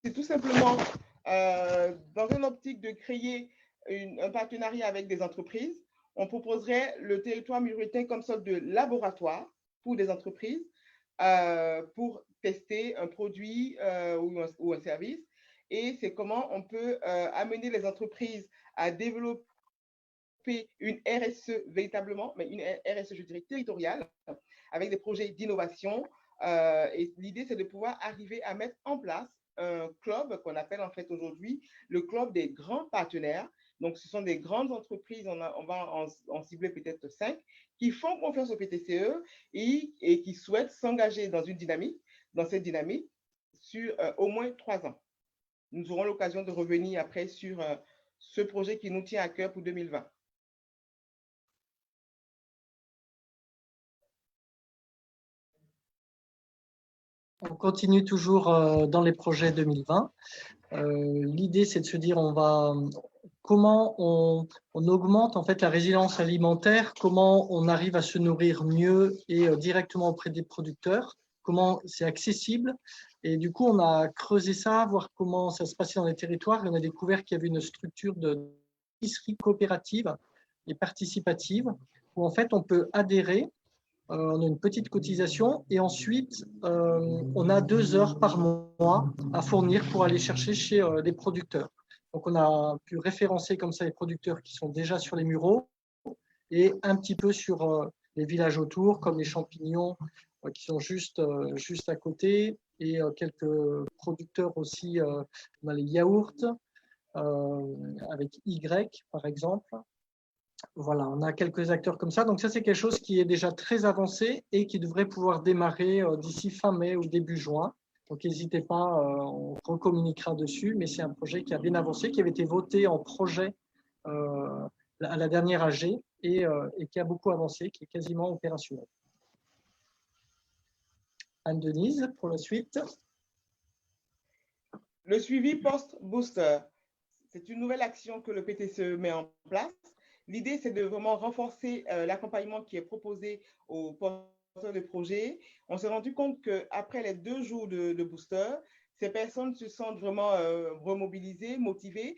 c'est tout simplement dans une optique de créer un partenariat avec des entreprises. On proposerait le territoire muritain comme sorte de laboratoire pour des entreprises pour tester un produit ou un service. Et c'est comment on peut amener les entreprises à développer une RSE véritablement, mais une RSE, je dirais, territoriale, avec des projets d'innovation. Et l'idée, c'est de pouvoir arriver à mettre en place un club qu'on appelle en fait aujourd'hui le club des grands partenaires. Donc, ce sont des grandes entreprises, on va en cibler peut-être 5, qui font confiance au PTCE et qui souhaitent s'engager dans cette dynamique sur au moins 3 ans. Nous aurons l'occasion de revenir après sur ce projet qui nous tient à cœur pour 2020. On continue toujours dans les projets 2020. L'idée, c'est de se dire comment on augmente en fait la résilience alimentaire, comment on arrive à se nourrir mieux et directement auprès des producteurs, comment c'est accessible. Et du coup, on a creusé ça, voir comment ça se passait dans les territoires. Et on a découvert qu'il y avait une structure d'épicerie coopérative et participative où en fait on peut adhérer. On a une petite cotisation et ensuite, on a 2 heures par mois à fournir pour aller chercher chez des producteurs. Donc, on a pu référencer comme ça les producteurs qui sont déjà sur les mureaux et un petit peu sur les villages autour, comme les champignons qui sont juste à côté. et quelques producteurs aussi. On a les yaourts avec Y, par exemple. Voilà, on a quelques acteurs comme ça. Donc ça, c'est quelque chose qui est déjà très avancé et qui devrait pouvoir démarrer d'ici fin mai ou début juin. Donc n'hésitez pas, on recommuniquera dessus, mais c'est un projet qui a bien avancé, qui avait été voté en projet à la dernière AG et qui a beaucoup avancé, qui est quasiment opérationnel. Anne-Denise, pour la suite. Le suivi post-booster, c'est une nouvelle action que le PTCE met en place. L'idée, c'est de vraiment renforcer l'accompagnement qui est proposé aux porteurs de projets. On s'est rendu compte qu'après les 2 jours de booster, ces personnes se sentent vraiment remobilisées, motivées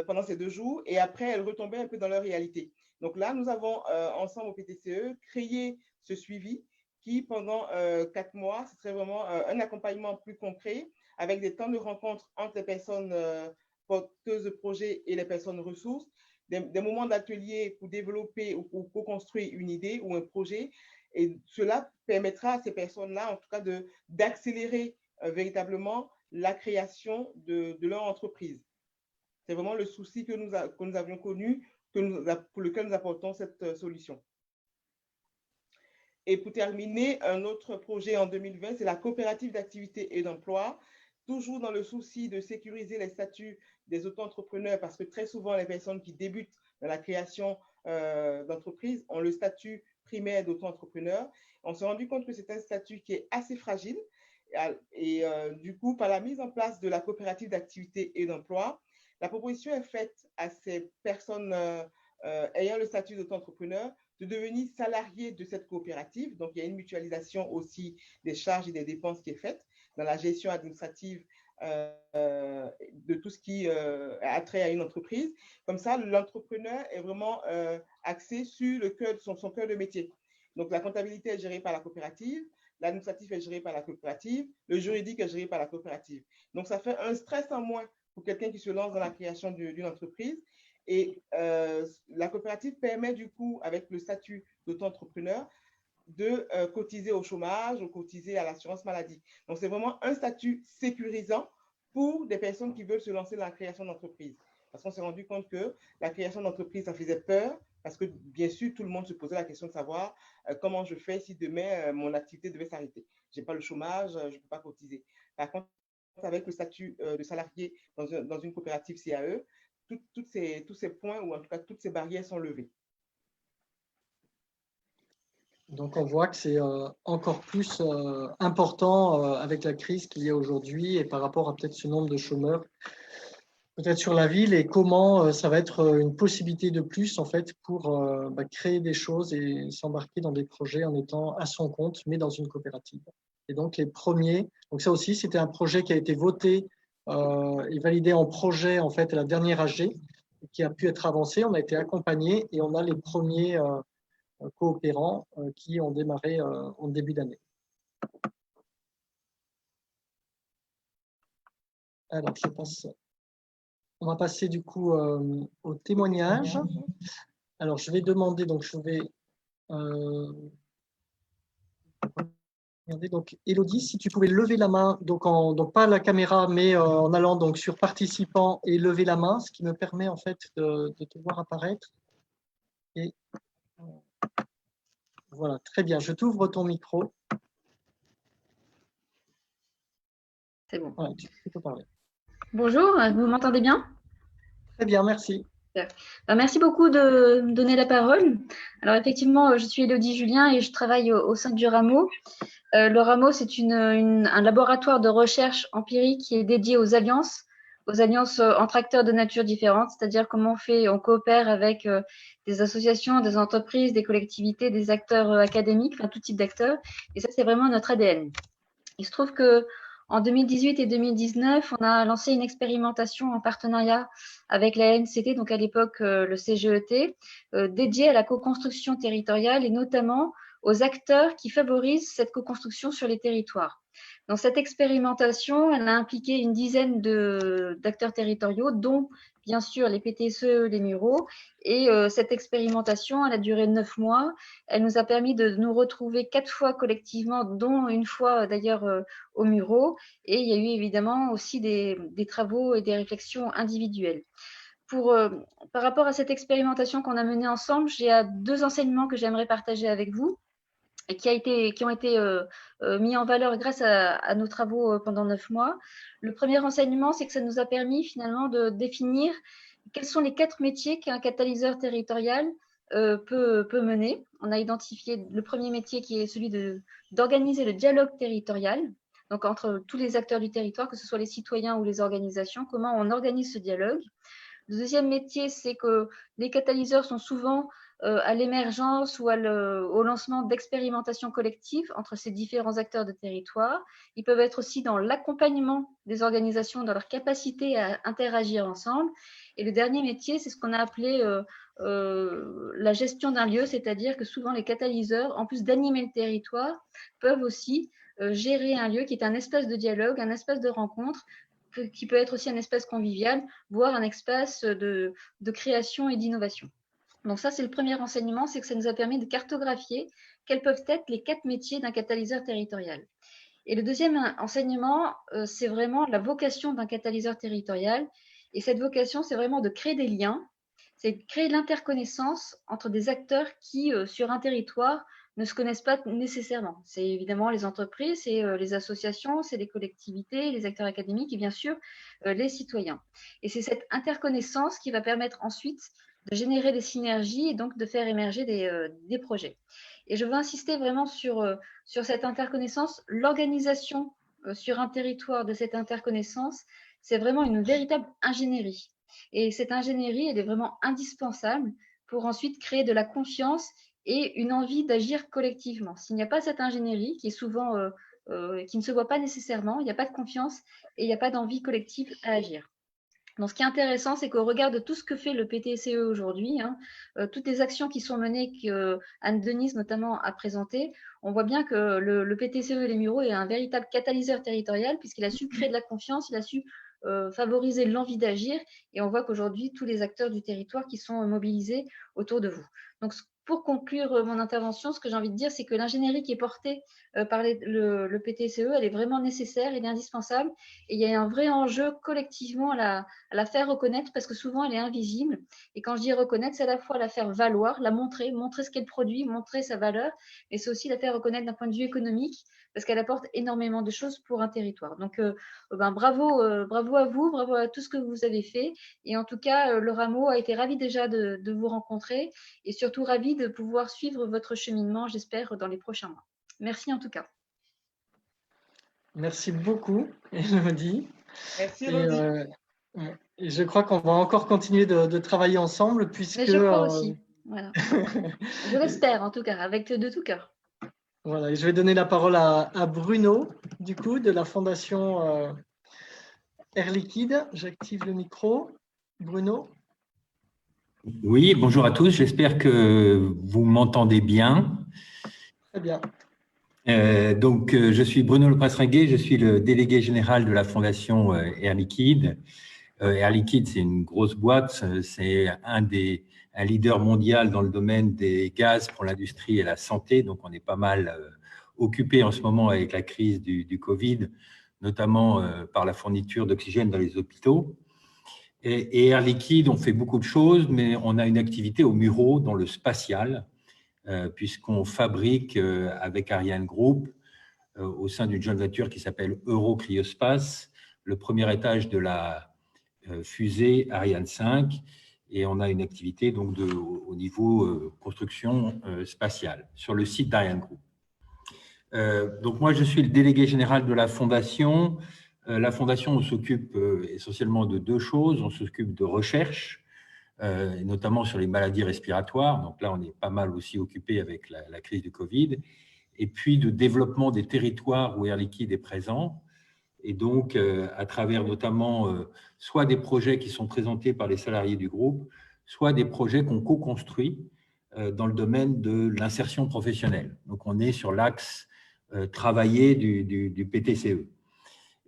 pendant ces 2 jours et après, elles retombaient un peu dans leur réalité. Donc là, nous avons ensemble au PTCE créé ce suivi qui, pendant 4 mois, ce serait vraiment un accompagnement plus concret avec des temps de rencontre entre les personnes porteuses de projets et les personnes ressources, des moments d'atelier pour développer ou pour co-construire une idée ou un projet. Et cela permettra à ces personnes-là, en tout cas, d'accélérer véritablement la création de leur entreprise. C'est vraiment le souci que nous avions connu, pour lequel nous apportons cette solution. Et pour terminer, un autre projet en 2020, c'est la coopérative d'activité et d'emploi, toujours dans le souci de sécuriser les statuts des auto-entrepreneurs, parce que très souvent, les personnes qui débutent dans la création d'entreprise ont le statut primaire d'auto-entrepreneur. On s'est rendu compte que c'est un statut qui est assez fragile. Et du coup, par la mise en place de la coopérative d'activité et d'emploi, la proposition est faite à ces personnes ayant le statut d'auto-entrepreneur de devenir salariés de cette coopérative. Donc, il y a une mutualisation aussi des charges et des dépenses qui est faite dans la gestion administrative de tout ce qui a trait à une entreprise. Comme ça, l'entrepreneur est vraiment axé sur son cœur de métier. Donc, la comptabilité est gérée par la coopérative, l'administratif est géré par la coopérative, le juridique est géré par la coopérative. Donc, ça fait un stress en moins pour quelqu'un qui se lance dans la création d'une entreprise. Et la coopérative permet du coup, avec le statut d'auto-entrepreneur, de cotiser au chômage ou cotiser à l'assurance maladie. Donc, c'est vraiment un statut sécurisant pour des personnes qui veulent se lancer dans la création d'entreprise. Parce qu'on s'est rendu compte que la création d'entreprise, ça faisait peur, parce que bien sûr, tout le monde se posait la question de savoir comment je fais si demain, mon activité devait s'arrêter. Je n'ai pas le chômage, je ne peux pas cotiser. Par contre, avec le statut de salarié dans une coopérative CAE, tous ces points, ou en tout cas toutes ces barrières sont levées. Donc, on voit que c'est encore plus important avec la crise qu'il y a aujourd'hui et par rapport à peut-être ce nombre de chômeurs, peut-être sur la ville, et comment ça va être une possibilité de plus en fait pour créer des choses et s'embarquer dans des projets en étant à son compte, mais dans une coopérative. Et donc, les premiers, donc ça aussi, c'était un projet qui a été voté et validé en projet en fait à la dernière AG, qui a pu être avancé. On a été accompagné et on a les premiers coopérants qui ont démarré en début d'année. Alors, on va passer du coup au témoignage. Alors, je vais demander, donc je vais regarder, donc Élodie, si tu pouvais lever la main, donc pas la caméra, mais en allant donc sur participants et lever la main, ce qui me permet en fait de te voir apparaître. Et voilà, très bien. Je t'ouvre ton micro. C'est bon. Ouais, tu peux parler. Bonjour, vous m'entendez bien? Très bien, merci. Merci beaucoup de me donner la parole. Alors effectivement, je suis Élodie Julien et je travaille au sein du Rameau. Le Rameau, c'est un laboratoire de recherche empirique qui est dédié aux alliances entre acteurs de nature différentes, c'est-à-dire comment on coopère avec des associations, des entreprises, des collectivités, des acteurs académiques, enfin tout type d'acteurs. Et ça, c'est vraiment notre ADN. Il se trouve que en 2018 et 2019, on a lancé une expérimentation en partenariat avec la NCT, donc à l'époque le CGET, dédiée à la co-construction territoriale et notamment aux acteurs qui favorisent cette co-construction sur les territoires. Dans cette expérimentation, elle a impliqué une dizaine d'acteurs territoriaux, dont bien sûr les PTSE, les Mureaux. Et cette expérimentation, elle a duré 9 mois. Elle nous a permis de nous retrouver 4 fois collectivement, dont une fois d'ailleurs aux Mureaux. Et il y a eu évidemment aussi des travaux et des réflexions individuelles. Par rapport à cette expérimentation qu'on a menée ensemble, j'ai 2 enseignements que j'aimerais partager avec vous et qui ont été mis en valeur grâce à nos travaux pendant 9 mois. Le premier enseignement, c'est que ça nous a permis finalement de définir quels sont les 4 métiers qu'un catalyseur territorial peut mener. On a identifié le premier métier qui est celui d'organiser le dialogue territorial, donc entre tous les acteurs du territoire, que ce soit les citoyens ou les organisations, comment on organise ce dialogue. Le deuxième métier, c'est que les catalyseurs sont souvent à l'émergence ou au lancement d'expérimentations collectives entre ces différents acteurs de territoire. Ils peuvent être aussi dans l'accompagnement des organisations, dans leur capacité à interagir ensemble. Et le dernier métier, c'est ce qu'on a appelé la gestion d'un lieu, c'est-à-dire que souvent les catalyseurs, en plus d'animer le territoire, peuvent aussi gérer un lieu qui est un espace de dialogue, un espace de rencontre, qui peut être aussi un espace convivial, voire un espace de création et d'innovation. Donc ça, c'est le premier enseignement, c'est que ça nous a permis de cartographier quels peuvent être les 4 métiers d'un catalyseur territorial. Et le deuxième enseignement, c'est vraiment la vocation d'un catalyseur territorial. Et cette vocation, c'est vraiment de créer des liens, c'est de créer l'interconnaissance entre des acteurs qui, sur un territoire, ne se connaissent pas nécessairement. C'est évidemment les entreprises, c'est les associations, c'est les collectivités, les acteurs académiques et bien sûr les citoyens. Et c'est cette interconnaissance qui va permettre ensuite de générer des synergies et donc de faire émerger des projets. Et je veux insister vraiment sur cette interconnaissance. L'organisation sur un territoire de cette interconnaissance, c'est vraiment une véritable ingénierie. Et cette ingénierie, elle est vraiment indispensable pour ensuite créer de la confiance et une envie d'agir collectivement. S'il n'y a pas cette ingénierie, qui est souvent, qui ne se voit pas nécessairement, il n'y a pas de confiance et il n'y a pas d'envie collective à agir. Donc, ce qui est intéressant, c'est qu'au regard de tout ce que fait le PTSE aujourd'hui, toutes les actions qui sont menées, que Anne-Denise notamment a présentées, on voit bien que le PTSE et les Mureaux est un véritable catalyseur territorial puisqu'il a su créer de la confiance, il a su favoriser l'envie d'agir et on voit qu'aujourd'hui, tous les acteurs du territoire qui sont mobilisés autour de vous. Donc, pour conclure mon intervention, ce que j'ai envie de dire, c'est que l'ingénierie qui est portée par le PTSE, elle est vraiment nécessaire, elle est indispensable. Et il y a un vrai enjeu collectivement à la faire reconnaître parce que souvent, elle est invisible. Et quand je dis reconnaître, c'est à la fois la faire valoir, la montrer ce qu'elle produit, montrer sa valeur, mais c'est aussi la faire reconnaître d'un point de vue économique parce qu'elle apporte énormément de choses pour un territoire. Donc, bravo à vous, bravo à tout ce que vous avez fait. Et en tout cas, le Rameau a été ravi déjà de vous rencontrer et surtout ravi de pouvoir suivre votre cheminement, j'espère, dans les prochains mois. Merci en tout cas. Merci beaucoup, Élodie. Merci, Élodie. Et je crois qu'on va encore continuer de travailler ensemble puisque… Mais je crois aussi, voilà. Je l'espère en tout cas, avec de tout cœur. Voilà, et je vais donner la parole à Bruno, du coup, de la Fondation Air Liquide. J'active le micro. Bruno. Oui, bonjour à tous. J'espère que vous m'entendez bien. Très bien. Je suis Bruno Leprince-Ringuet, je suis le délégué général de la Fondation Air Liquide. Air Liquide, c'est une grosse boîte. C'est un leader mondial dans le domaine des gaz pour l'industrie et la santé. Donc, on est pas mal occupé en ce moment avec la crise du Covid, notamment par la fourniture d'oxygène dans les hôpitaux. Et Air Liquide, on fait beaucoup de choses, mais on a une activité au Mureaux dans le spatial, puisqu'on fabrique avec Ariane Group, au sein d'une joint venture qui s'appelle Eurocryospace, le premier étage de la fusée Ariane 5. Et on a une activité donc au niveau construction spatiale sur le site d'Ariane Group. Donc moi, je suis le délégué général de la Fondation. La Fondation, on s'occupe essentiellement de 2 choses. On s'occupe de recherche, notamment sur les maladies respiratoires. Donc là, on est pas mal aussi occupé avec la crise du Covid. Et puis de développement des territoires où Air Liquide est présent. Et donc, à travers notamment soit des projets qui sont présentés par les salariés du groupe, soit des projets qu'on co-construit dans le domaine de l'insertion professionnelle. Donc, on est sur l'axe travaillé du PTCE.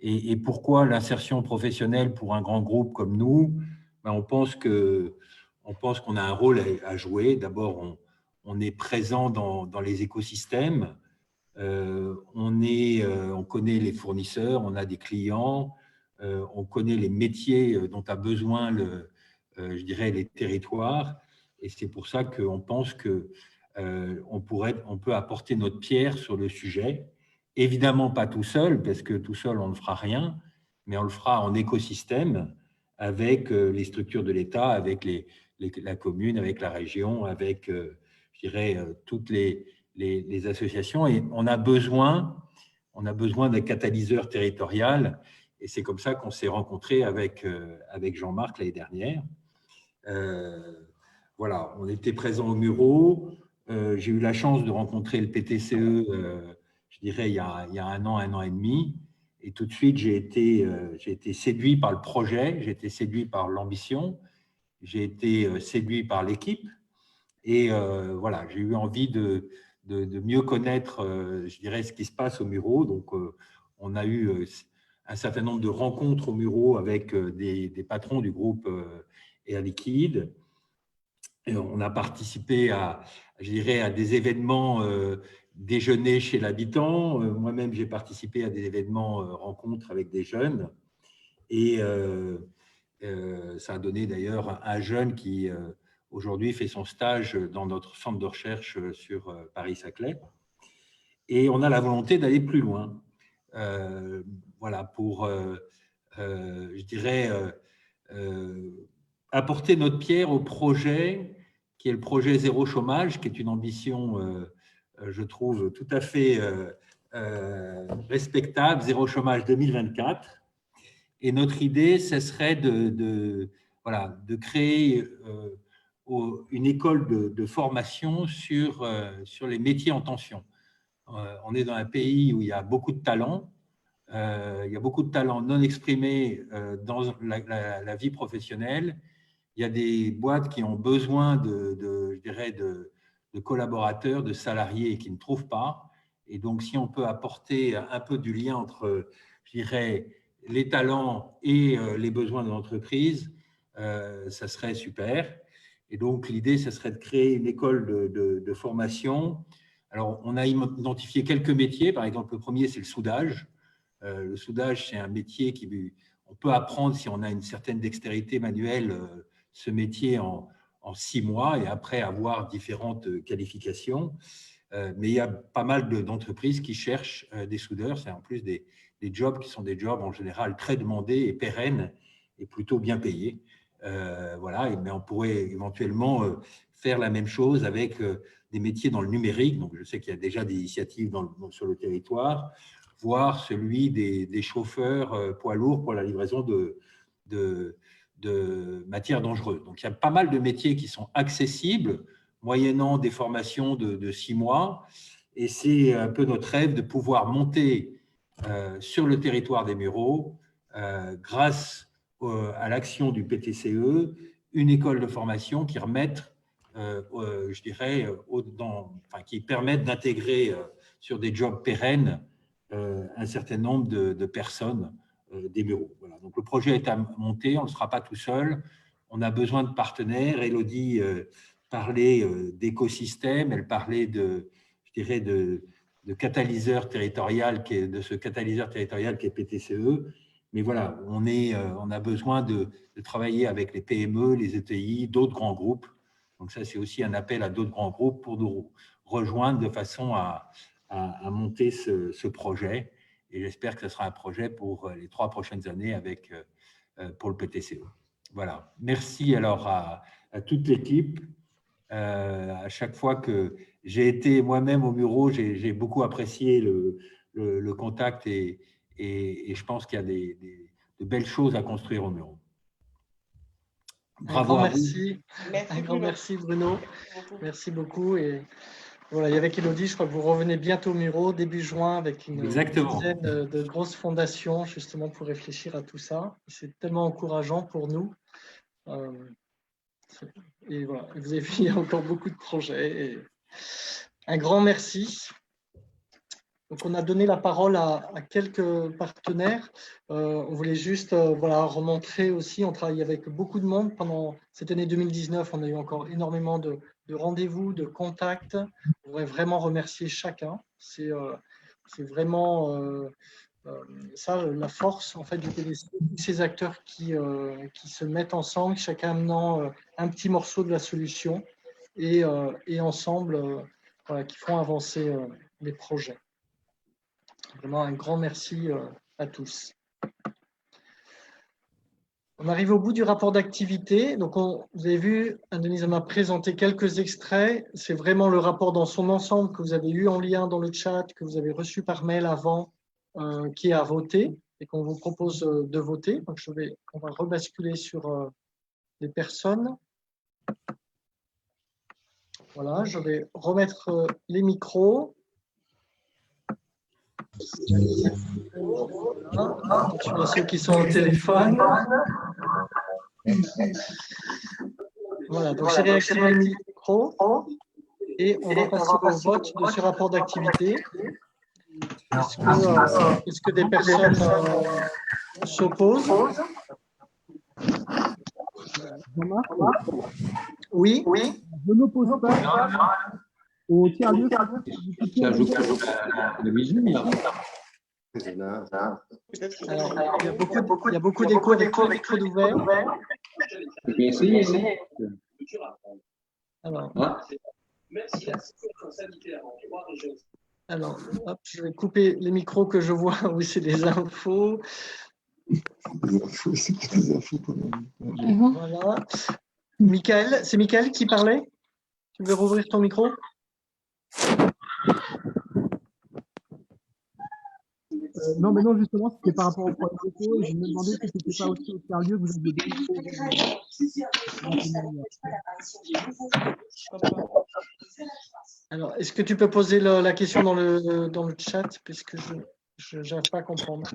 Et pourquoi l'insertion professionnelle pour un grand groupe comme nous? Ben, on pense qu'on a un rôle à jouer. D'abord, on est présent dans les écosystèmes. On connaît les fournisseurs, on a des clients, on connaît les métiers dont a besoin, je dirais, les territoires. Et c'est pour ça qu'on pense qu'on peut apporter notre pierre sur le sujet. Évidemment pas tout seul, parce que tout seul, on ne fera rien, mais on le fera en écosystème avec les structures de l'État, avec la commune, avec la région, avec, je dirais, toutes les associations. Et on a besoin d'un catalyseur territorial. Et c'est comme ça qu'on s'est rencontrés avec Jean-Marc l'année dernière. Voilà, on était présents au Murau. J'ai eu la chance de rencontrer le PTCE, je dirais, il y a un an et demi. Et tout de suite, j'ai été séduit par le projet, j'ai été séduit par l'ambition, j'ai été séduit par l'équipe. Et voilà, j'ai eu envie de mieux connaître, je dirais, ce qui se passe au Murau. Donc, on a eu un certain nombre de rencontres au Murau avec des patrons du groupe Air Liquide. Et on a participé je dirais, à des événements déjeuner chez l'habitant. Moi-même, j'ai participé à des événements rencontres avec des jeunes. Et ça a donné d'ailleurs un jeune qui aujourd'hui fait son stage dans notre centre de recherche sur Paris-Saclay. Et on a la volonté d'aller plus loin. Voilà, pour, je dirais, apporter notre pierre au projet qui est le projet Zéro Chômage, qui est une ambition, je trouve, tout à fait respectable, Zéro Chômage 2024. Et notre idée, ce serait de créer une école de formation sur les métiers en tension. On est dans un pays où il y a beaucoup de talents, il y a beaucoup de talents non exprimés dans la vie professionnelle. Il y a des boîtes qui ont besoin je dirais, de collaborateurs, de salariés et qui ne trouvent pas. Et donc, si on peut apporter un peu du lien entre, je dirais, les talents et les besoins de l'entreprise, ça serait super. Et donc, l'idée, ce serait de créer une école de formation. Alors, on a identifié quelques métiers. Par exemple, le premier, c'est le soudage. Le soudage, c'est un métier on peut apprendre, si on a une certaine dextérité manuelle, ce métier en 6 mois et après avoir différentes qualifications. Mais il y a pas mal d'entreprises qui cherchent des soudeurs. C'est en plus des jobs qui sont des jobs en général très demandés et pérennes et plutôt bien payés. Voilà, mais on pourrait éventuellement faire la même chose avec des métiers dans le numérique. Donc, je sais qu'il y a déjà des initiatives sur le territoire, voire celui des chauffeurs poids lourds pour la livraison de matières dangereuses. Donc, il y a pas mal de métiers qui sont accessibles, moyennant des formations de 6 mois. Et c'est un peu notre rêve de pouvoir monter sur le territoire des Mureaux, grâce à l'action du PTCE, une école de formation qui remette, je dirais, qui permette d'intégrer sur des jobs pérennes un certain nombre de personnes des Mureaux. Voilà. Donc, le projet est à monter, on ne sera pas tout seul. On a besoin de partenaires. Élodie parlait d'écosystème, elle parlait je dirais, de catalyseur territorial, de ce catalyseur territorial qui est PTCE. Mais voilà, on a besoin de travailler avec les PME, les ETI, d'autres grands groupes. Donc ça, c'est aussi un appel à d'autres grands groupes pour nous rejoindre de façon à monter ce projet. Et j'espère que ce sera un projet pour les 3 prochaines années pour le PTCE. Voilà. Merci alors à toute l'équipe. À chaque fois que j'ai été moi-même au Murau, j'ai beaucoup apprécié le contact et je pense qu'il y a de belles choses à construire au Murau. Bravo. Un grand merci Bruno. Merci beaucoup. Et voilà, et avec Élodie, je crois que vous revenez bientôt au Murau, début juin, avec une dizaine de grosses fondations, justement pour réfléchir à tout ça. C'est tellement encourageant pour nous. Et voilà, vous avez vu, il y a encore beaucoup de projets. Et un grand merci. Donc, on a donné la parole à quelques partenaires. On voulait juste voilà, remontrer aussi, on travaille avec beaucoup de monde. Pendant cette année 2019, on a eu encore énormément de rendez-vous, de contacts. On voudrait vraiment remercier chacun. C'est vraiment ça, la force en fait, du PDCE, ces acteurs qui se mettent ensemble, chacun amenant un petit morceau de la solution et ensemble, voilà, qui font avancer les projets. Vraiment un grand merci à tous. On arrive au bout du rapport d'activité. Donc, vous avez vu, Denise m'a présenté quelques extraits. C'est vraiment le rapport dans son ensemble que vous avez eu en lien dans le chat, que vous avez reçu par mail avant, qui est à voter et qu'on vous propose de voter. Donc, on va rebasculer sur les personnes. Voilà, je vais remettre les micros. Attention à ceux qui sont au téléphone. Voilà, donc j'ai réactivé le micro et on va passer au vote de ce rapport d'activité. Est-ce que des personnes s'opposent? Oui. Je n'oppose pas au tiers-lieu. Alors, il y a beaucoup d'écho avec le micro d'ouvert. Alors, hop, je vais couper les micros que je vois où c'est des infos. Voilà. Michael, c'est Michael qui parlait? Tu veux rouvrir ton micro? Non, mais non, justement, c'était par rapport au problème d'écho. Je me demandais si c'était pas aussi au tiers-lieu que vous aviez Alors, est-ce que tu peux poser la question dans le chat, puisque je n'arrive pas à comprendre.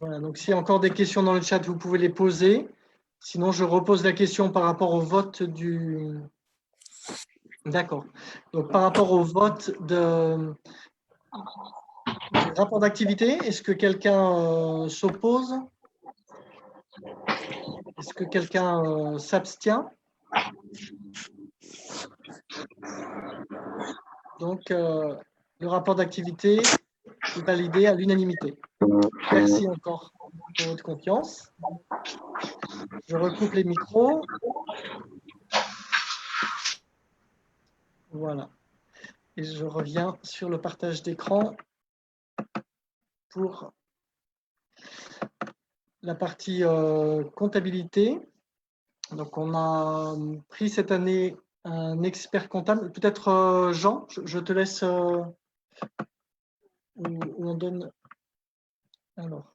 Voilà, donc s'il y a encore des questions dans le chat, vous pouvez les poser. Sinon, je repose la question par rapport au vote du... D'accord. Donc, par rapport au vote du rapport d'activité, est-ce que quelqu'un s'oppose? Est-ce que quelqu'un s'abstient? Donc, le rapport d'activité est validé à l'unanimité. Merci encore pour votre confiance. Je recoupe les micros. Voilà. Et je reviens sur le partage d'écran pour la partie comptabilité. Donc, on a pris cette année un expert comptable. Peut-être Jean, je te laisse où on donne. Alors,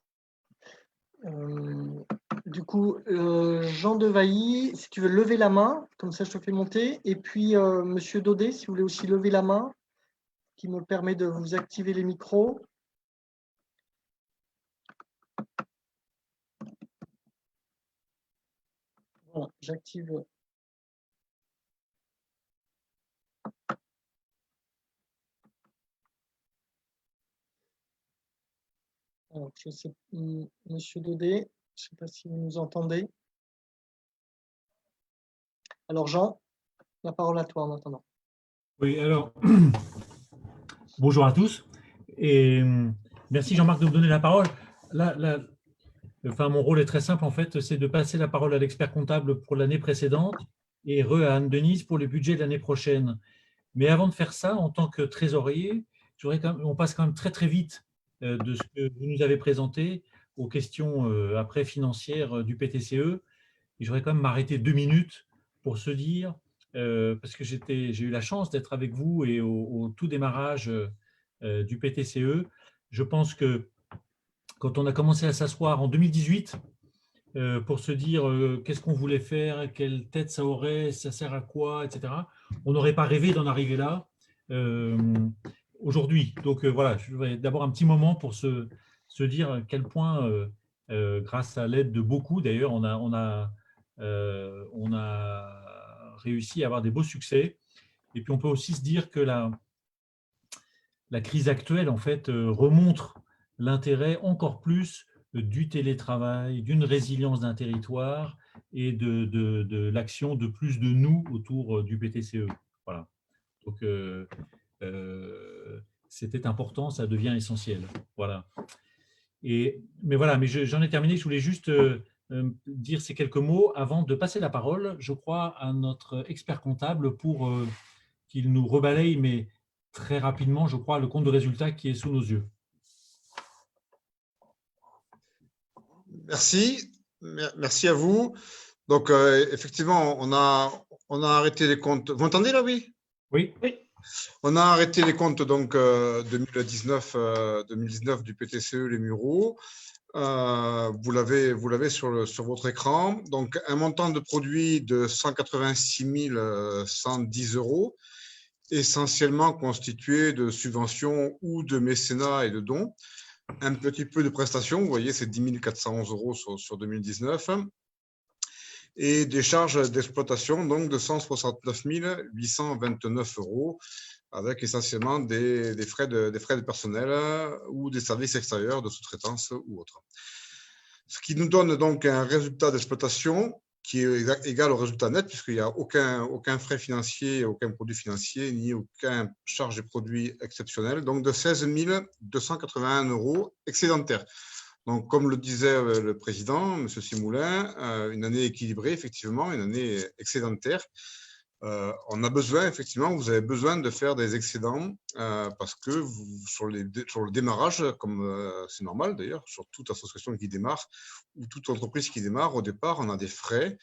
du coup, Jean Devailly, si tu veux lever la main, comme ça je te fais monter. Et puis, Monsieur Daudet, si vous voulez aussi lever la main, qui me permet de vous activer les micros. Voilà, j'active. Alors, je sais, Monsieur Daudet, je ne sais pas si vous nous entendez. Alors, Jean, la parole à toi en attendant. Oui, alors, bonjour à tous. Et merci Jean-Marc de me donner la parole. Mon rôle est très simple, en fait, c'est de passer la parole à l'expert comptable pour l'année précédente et à Anne-Denise pour les budgets de l'année prochaine. Mais avant de faire ça, en tant que trésorier, on passe quand même très très vite de ce que vous nous avez présenté aux questions après financières du PTCE. Et j'aurais quand même m'arrêter 2 minutes pour se dire, parce que j'ai eu la chance d'être avec vous et au tout démarrage du PTCE, je pense que quand on a commencé à s'asseoir en 2018 pour se dire qu'est-ce qu'on voulait faire, quelle tête ça aurait, ça sert à quoi, etc., on n'aurait pas rêvé d'en arriver là aujourd'hui. Donc voilà, je voudrais d'abord un petit moment pour se dire à quel point, grâce à l'aide de beaucoup, d'ailleurs, on a réussi à avoir des beaux succès. Et puis, on peut aussi se dire que la crise actuelle, en fait, remontre l'intérêt encore plus du télétravail, d'une résilience d'un territoire et de l'action de plus de nous autour du PTCE. Voilà. Donc, c'était important, ça devient essentiel. Voilà. Mais voilà, mais j'en ai terminé. Je voulais juste dire ces quelques mots avant de passer la parole, je crois, à notre expert comptable pour qu'il nous rebalaye, mais très rapidement, je crois, le compte de résultat qui est sous nos yeux. Merci. Merci à vous. Donc, effectivement, on a arrêté les comptes. Vous m'entendez là, oui? Oui. On a arrêté les comptes donc 2019 du PTCE Les Mureaux. Vous l'avez sur votre écran. Donc, un montant de produit de 186 110 €, essentiellement constitué de subventions ou de mécénat et de dons. Un petit peu de prestations, vous voyez, c'est 10 411 € sur 2019. Et des charges d'exploitation donc de 169 829 €, avec essentiellement des frais de personnel ou des services extérieurs de sous-traitance ou autres. Ce qui nous donne donc un résultat d'exploitation qui est égal au résultat net, puisqu'il n'y a aucun frais financier, aucun produit financier, ni aucun charge de produit exceptionnel, donc de 16 281 € excédentaires. Donc, comme le disait le président, M. Simoulin, une année équilibrée, effectivement, une année excédentaire. On a besoin, effectivement, vous avez besoin de faire des excédents parce que sur le démarrage, comme c'est normal d'ailleurs, sur toute association qui démarre ou toute entreprise qui démarre, au départ, on a des frais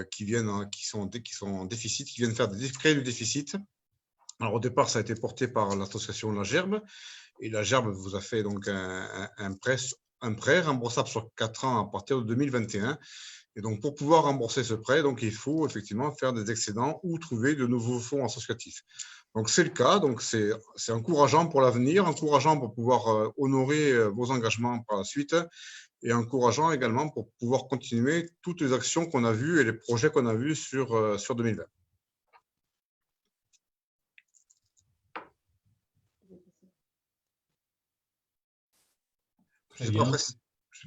qui sont en déficit, qui viennent faire des frais de déficit. Alors, au départ, ça a été porté par l'association La Gerbe, et La Gerbe vous a fait donc un prêt remboursable sur 4 ans à partir de 2021. Et donc, pour pouvoir rembourser ce prêt, donc, il faut effectivement faire des excédents ou trouver de nouveaux fonds associatifs. Donc, c'est le cas. Donc, c'est encourageant pour l'avenir, encourageant pour pouvoir honorer vos engagements par la suite et encourageant également pour pouvoir continuer toutes les actions qu'on a vues et les projets qu'on a vus sur 2020. Je ne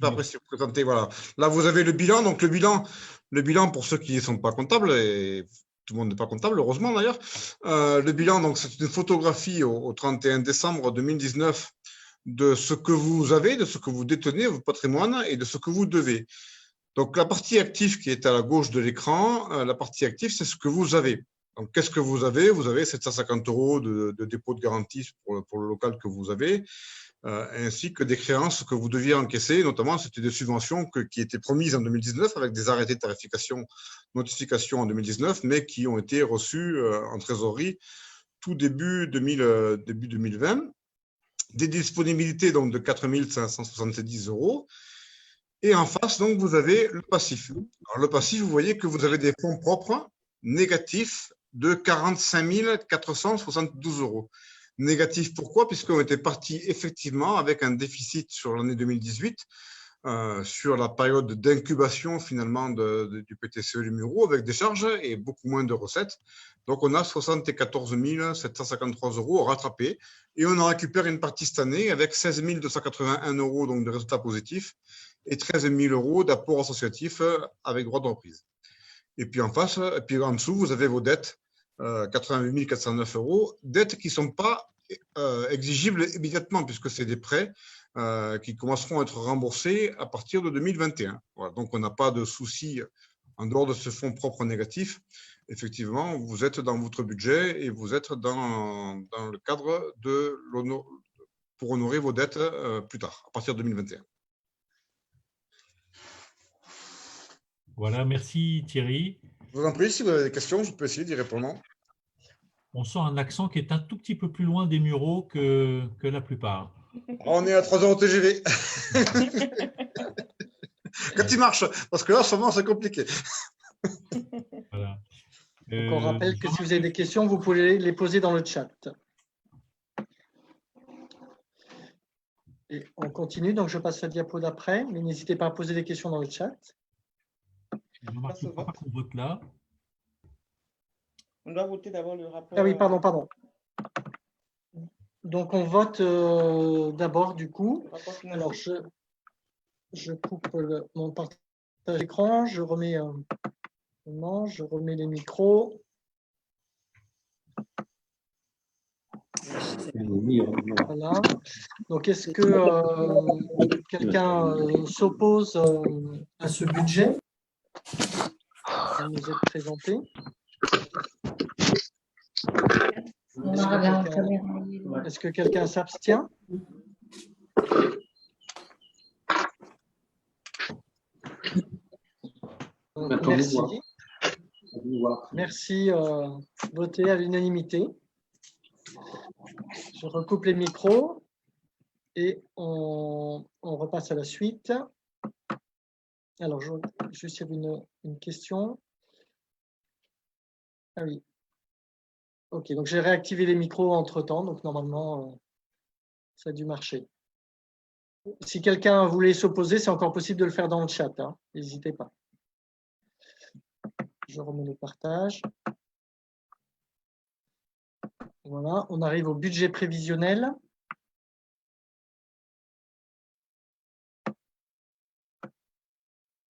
sais pas si vous présentez. Voilà. Là, vous avez le bilan. Donc, le bilan pour ceux qui ne sont pas comptables, et tout le monde n'est pas comptable, heureusement d'ailleurs. Le bilan, donc, c'est une photographie au 31 décembre 2019 de ce que vous avez, de ce que vous détenez, votre patrimoine, et de ce que vous devez. Donc, la partie active qui est à la gauche de l'écran, la partie active, c'est ce que vous avez. Donc, qu'est-ce que vous avez? Vous avez 750 € de dépôt de garantie pour le local que vous avez. Ainsi que des créances que vous deviez encaisser, notamment c'était des subventions qui étaient promises en 2019 avec des arrêtés de tarification, notification en 2019, mais qui ont été reçus en trésorerie tout début 2020. Des disponibilités donc de 4 570 €. Et en face, donc, vous avez le passif. Alors, le passif, vous voyez que vous avez des fonds propres négatifs de 45 472 €. Négatif, pourquoi? Puisqu'on était parti effectivement avec un déficit sur l'année 2018, sur la période d'incubation finalement du PTCE Les Mureaux, avec des charges et beaucoup moins de recettes. Donc, on a 74 753 € à rattraper et on en récupère une partie cette année avec 16 281 € donc de résultats positifs et 13 000 € d'apport associatif avec droit de reprise. Et puis en face, et puis en dessous, vous avez vos dettes. 88 409 €, dettes qui ne sont pas exigibles immédiatement puisque c'est des prêts qui commenceront à être remboursés à partir de 2021. Voilà, donc, on n'a pas de souci en dehors de ce fonds propre négatif. Effectivement, vous êtes dans votre budget et vous êtes dans le cadre pour honorer vos dettes plus tard, à partir de 2021. Voilà, merci Thierry. Je vous en prie, si vous avez des questions, je peux essayer d'y répondre. On sent un accent qui est un tout petit peu plus loin des Mureaux que la plupart. On est à 3 heures au TGV. Quand il marche, parce que là, en ce moment, c'est compliqué. Voilà. Donc, on rappelle que si vous avez des questions, vous pouvez les poser dans le chat. Et on continue, donc je passe la diapo d'après, mais n'hésitez pas à poser des questions dans le chat. Je remarque pas qu'on vote là. On doit voter d'abord le rapport. Ah oui, pardon. Donc, on vote d'abord, du coup. Alors, je coupe mon partage d'écran, je remets les micros. Voilà. Donc, est-ce que quelqu'un s'oppose à ce budget qui nous est présenté? Est-ce que quelqu'un s'abstient? Merci. Merci. Voté à l'unanimité. Je recoupe les micros et on repasse à la suite. Alors, juste il y avait une question. Ah oui. Ok, donc j'ai réactivé les micros entre-temps, donc normalement, ça a dû marcher. Si quelqu'un voulait s'opposer, c'est encore possible de le faire dans le chat, hein. N'hésitez pas. Je remets le partage. Voilà, on arrive au budget prévisionnel.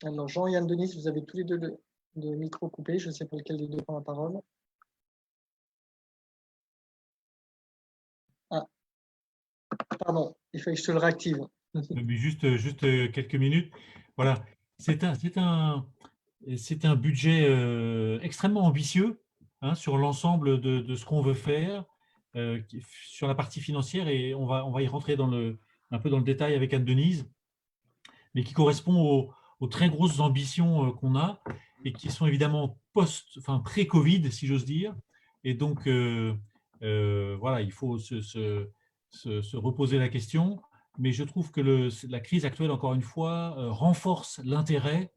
Alors, Jean et Anne-Denise, vous avez tous les deux le micro coupé. Je ne sais pas lequel des deux prend la parole. Ah, pardon, il fallait que je te le réactive. Mais juste quelques minutes. Voilà, c'est un budget extrêmement ambitieux, hein, sur l'ensemble de ce qu'on veut faire, sur la partie financière, et on va y rentrer un peu dans le détail avec Anne-Denise, mais qui correspond aux très grosses ambitions qu'on a et qui sont évidemment pré-Covid, si j'ose dire. Et donc, voilà, il faut se reposer la question. Mais je trouve que la crise actuelle, encore une fois, renforce l'intérêt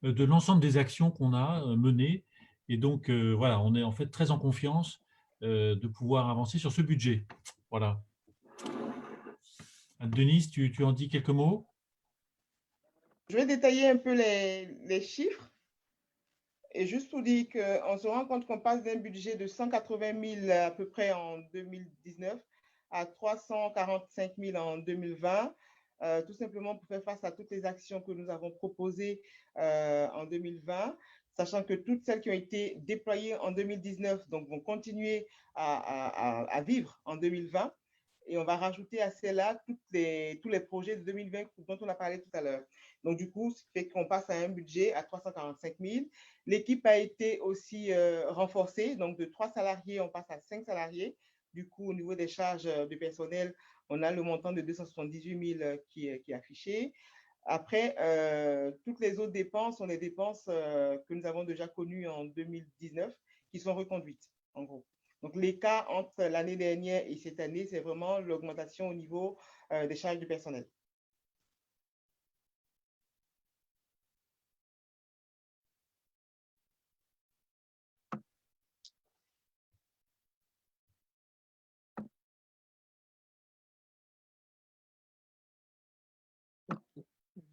de l'ensemble des actions qu'on a menées. Et donc, voilà, on est en fait très en confiance de pouvoir avancer sur ce budget. Voilà. Denise, tu en dis quelques mots? Je vais détailler un peu les chiffres. Et juste pour dire qu'on se rend compte qu'on passe d'un budget de 180 000 à peu près en 2019 à 345 000 en 2020, tout simplement pour faire face à toutes les actions que nous avons proposées en 2020, sachant que toutes celles qui ont été déployées en 2019 donc, vont continuer à vivre en 2020. Et on va rajouter à celles-là tous les projets de 2020 dont on a parlé tout à l'heure. Donc, du coup, ce qui fait qu'on passe à un budget à 345 000. L'équipe a été aussi renforcée. Donc, de 3 salariés, on passe à 5 salariés. Du coup, au niveau des charges de personnel, on a le montant de 278 000 qui est affiché. Après, toutes les autres dépenses sont les dépenses que nous avons déjà connues en 2019 qui sont reconduites, en gros. Donc, l'écart entre l'année dernière et cette année, c'est vraiment l'augmentation au niveau des charges du personnel.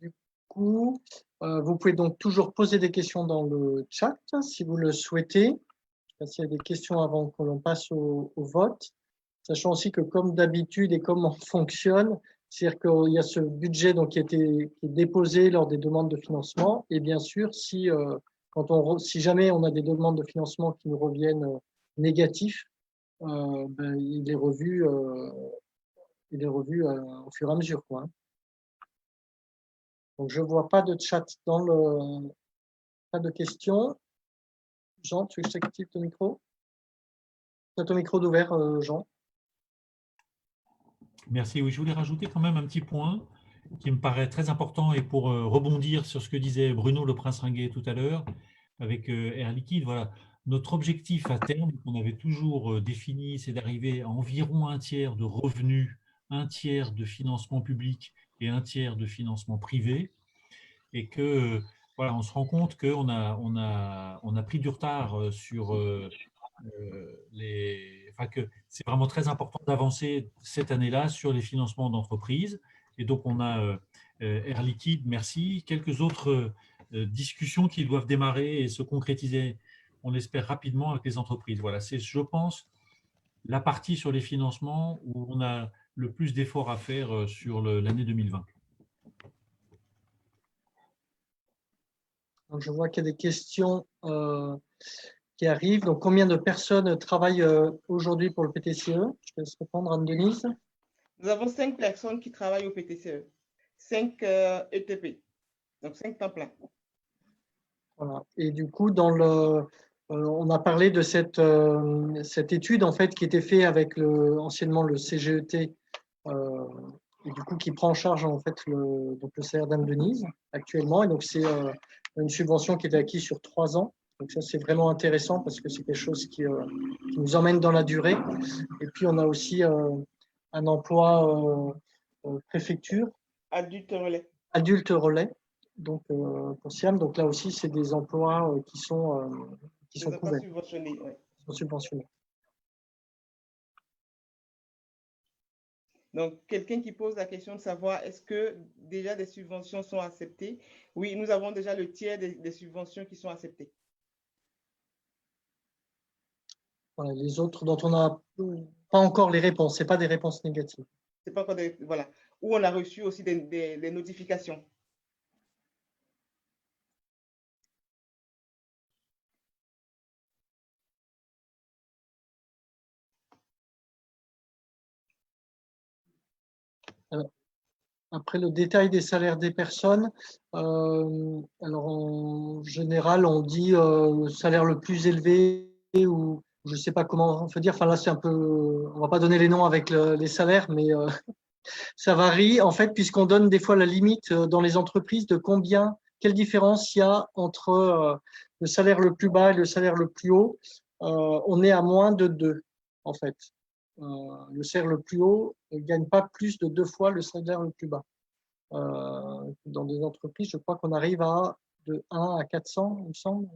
Du coup, vous pouvez donc toujours poser des questions dans le chat si vous le souhaitez. S'il y a des questions avant que l'on passe au vote, sachant aussi que comme d'habitude et comme on fonctionne, c'est-à-dire qu'il y a ce budget donc, qui est déposé lors des demandes de financement, et bien sûr, si jamais on a des demandes de financement qui nous reviennent négatifs, il est revu au fur et à mesure, quoi. Donc, je ne vois pas de chat pas de questions. Jean, tu veux que je t'active ton micro? Tu as ton micro d'ouvert, Jean. Merci. Oui, je voulais rajouter quand même un petit point qui me paraît très important, et pour rebondir sur ce que disait Bruno Le Prince-Ringuet tout à l'heure avec Air Liquide. Voilà. Notre objectif à terme, qu'on avait toujours défini, c'est d'arriver à environ un tiers de revenus, un tiers de financement public et un tiers de financement privé. Et que voilà, on se rend compte qu'on a pris du retard sur que c'est vraiment très important d'avancer cette année-là sur les financements d'entreprises. Et donc, on a Air Liquide, merci, quelques autres discussions qui doivent démarrer et se concrétiser on espère rapidement avec les entreprises. Voilà, c'est, je pense, la partie sur les financements où on a le plus d'efforts à faire sur l'année 2020. Donc, je vois qu'il y a des questions qui arrivent. Donc, combien de personnes travaillent aujourd'hui pour le PTCE? Je vais répondre, Anne-Denise. Nous avons 5 personnes qui travaillent au PTCE, 5 ETP, donc 5 temps plein. Voilà. Et du coup, on a parlé de cette étude en fait qui était faite avec anciennement le CGET, et du coup qui prend en charge en fait le salaire d'Anne-Denise actuellement. Et donc c'est une subvention qui est acquise sur 3 ans. Donc ça c'est vraiment intéressant parce que c'est quelque chose qui nous emmène dans la durée. Et puis on a aussi un emploi préfecture. Adulte relais. Adulte relais. Donc, pour SIAM, donc là aussi, c'est des emplois qui sont couverts. Subventionnés, ouais. Sont subventionnés. Donc, quelqu'un qui pose la question de savoir est-ce que déjà des subventions sont acceptées? Oui, nous avons déjà le tiers des subventions qui sont acceptées. Voilà, les autres dont on n'a pas encore les réponses, ce n'est pas des réponses négatives. C'est pas encore voilà. Où on a reçu aussi des notifications. Après le détail des salaires des personnes, alors en général, on dit le salaire le plus élevé ou je ne sais pas comment on peut dire. Enfin là, c'est un peu, on ne va pas donner les noms avec les salaires, mais ça varie en fait puisqu'on donne des fois la limite dans les entreprises de quelle différence il y a entre le salaire le plus bas et le salaire le plus haut. On est à moins de 2 en fait. Le salaire le plus haut ne gagne pas plus de 2 fois le salaire le plus bas. Dans des entreprises, je crois qu'on arrive de 1 à 400, il me semble.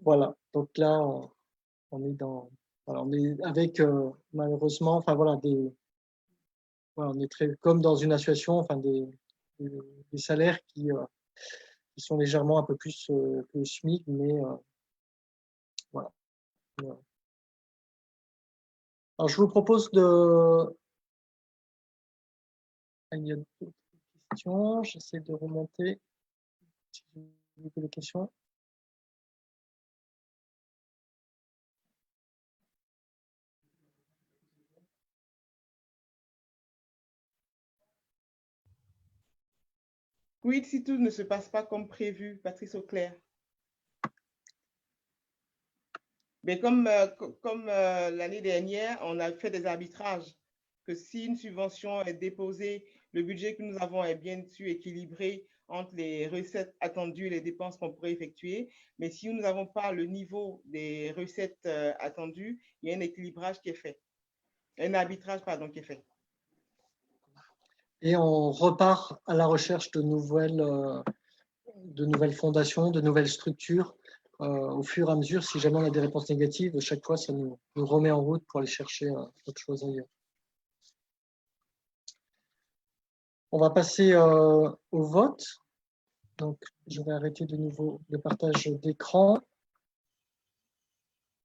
Voilà, donc là, on est on est avec malheureusement, enfin voilà, on est très comme dans une association, enfin des salaires qui sont légèrement un peu plus que le SMIC, mais voilà. Alors, je vous propose de... Il y a d'autres questions. J'essaie de remonter. Si vous avez des questions. Oui, si tout ne se passe pas comme prévu, Patrice Auclair. Mais comme l'année dernière, on a fait des arbitrages, que si une subvention est déposée, le budget que nous avons est bien sûr équilibré entre les recettes attendues et les dépenses qu'on pourrait effectuer. Mais si nous n'avons pas le niveau des recettes attendues, il y a un équilibrage qui est fait. Un arbitrage, pardon, qui est fait. Et on repart à la recherche de nouvelles fondations, de nouvelles structures. Au fur et à mesure, si jamais on a des réponses négatives, chaque fois, ça nous remet en route pour aller chercher autre chose ailleurs. On va passer au vote. Donc, je vais arrêter de nouveau le partage d'écran.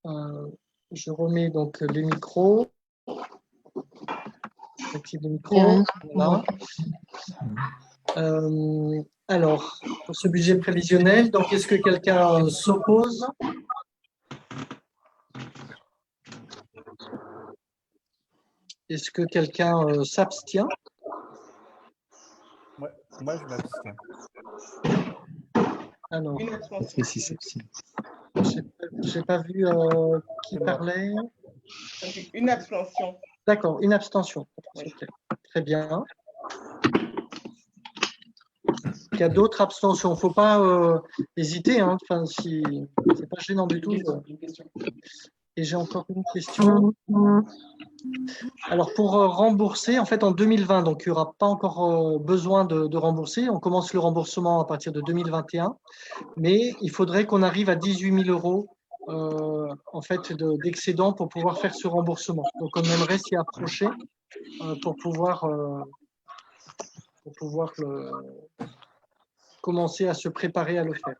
Je remets donc les micros. J'active les micros. Voilà. Alors, pour ce budget prévisionnel, donc est-ce que quelqu'un s'oppose? Est-ce que quelqu'un s'abstient? Ouais, moi, je m'abstiens. Alors, Je n'ai pas vu qui parlait. Une abstention. D'accord, une abstention. Oui. Très bien. Il y a d'autres abstentions. Il ne faut pas hésiter. Hein. Enfin, ce n'est pas gênant du tout. Et j'ai encore une question. Alors, pour rembourser, en fait, en 2020, donc il n'y aura pas encore besoin de rembourser. On commence le remboursement à partir de 2021. Mais il faudrait qu'on arrive à 18 000 euros en fait, d'excédent pour pouvoir faire ce remboursement. Donc, on aimerait s'y approcher pour pouvoir commencer à se préparer à le faire.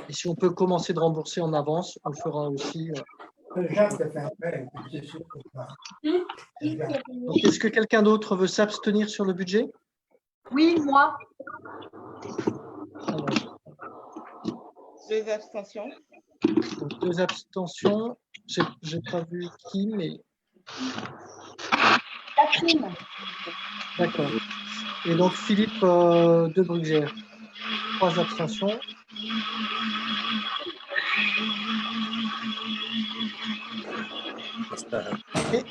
Et si on peut commencer de rembourser en avance, on le fera aussi. Donc, est-ce que quelqu'un d'autre veut s'abstenir sur le budget? Oui, moi. Alors, 2 abstentions. donc, 2 abstentions. J'ai pas vu qui, mais Catherine. d'accord. Et donc Philippe de Brugère. 3 abstentions. Et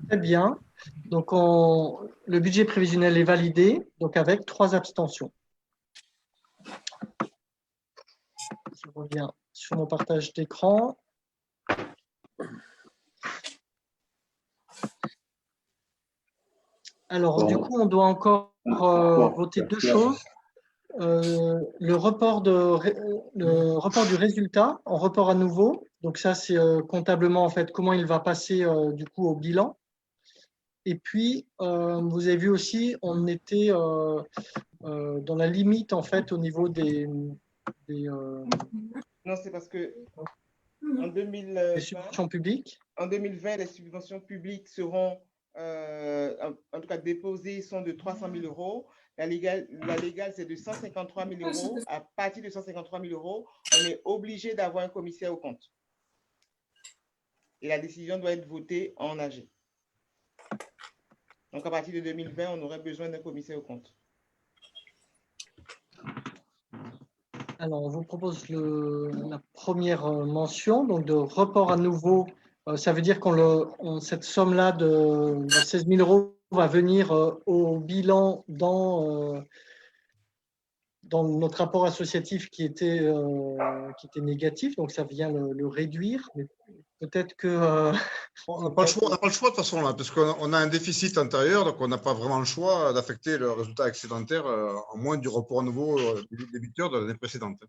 très bien. Donc, le budget prévisionnel est validé, donc avec 3 abstentions. Je reviens sur mon partage d'écran. Alors, du coup, on doit encore voter 2 choses. Le report du résultat en report à nouveau. Donc ça, c'est comptablement en fait comment il va passer du coup au bilan. Et puis, vous avez vu aussi, on était dans la limite en fait au niveau des Non, c'est parce que en des subventions publiques. En 2020, les subventions publiques seront, en tout cas déposées, sont de 300 000 euros. La légale, c'est de 153 000 euros. À partir de 153 000 euros, on est obligé d'avoir un commissaire aux comptes. Et la décision doit être votée en AG. Donc, à partir de 2020, on aurait besoin d'un commissaire aux comptes. Alors, on vous propose la première mention, donc de report à nouveau. Ça veut dire cette somme-là de 16 000 euros va venir au bilan dans notre rapport associatif qui était négatif, donc ça vient le réduire. Mais peut-être que… On n'a pas le choix de toute façon, là, parce qu'on a un déficit antérieur, donc on n'a pas vraiment le choix d'affecter le résultat excédentaire en moins du report à nouveau du débiteur de l'année précédente.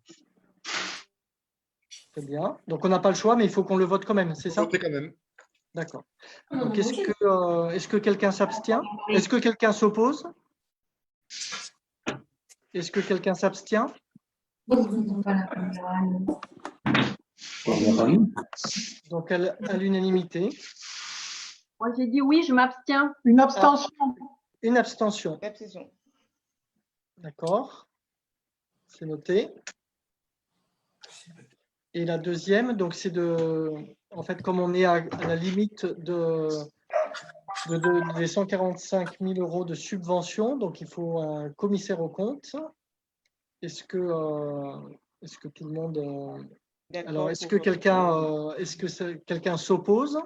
Très bien. Donc on n'a pas le choix, mais il faut qu'on le vote quand même, c'est ça? Voter quand même. D'accord. Donc est-ce que quelqu'un s'abstient? Est-ce que quelqu'un s'oppose? Est-ce que quelqu'un s'abstient? Donc à l'unanimité. Moi, j'ai dit oui, je m'abstiens. Une abstention. Une abstention. Abstention. D'accord. C'est noté. Et la deuxième, donc c'est en fait, comme on est à la limite des 145 000 euros de subvention, donc il faut un commissaire aux comptes. Est-ce que tout le monde… Alors, est-ce que quelqu'un s'oppose?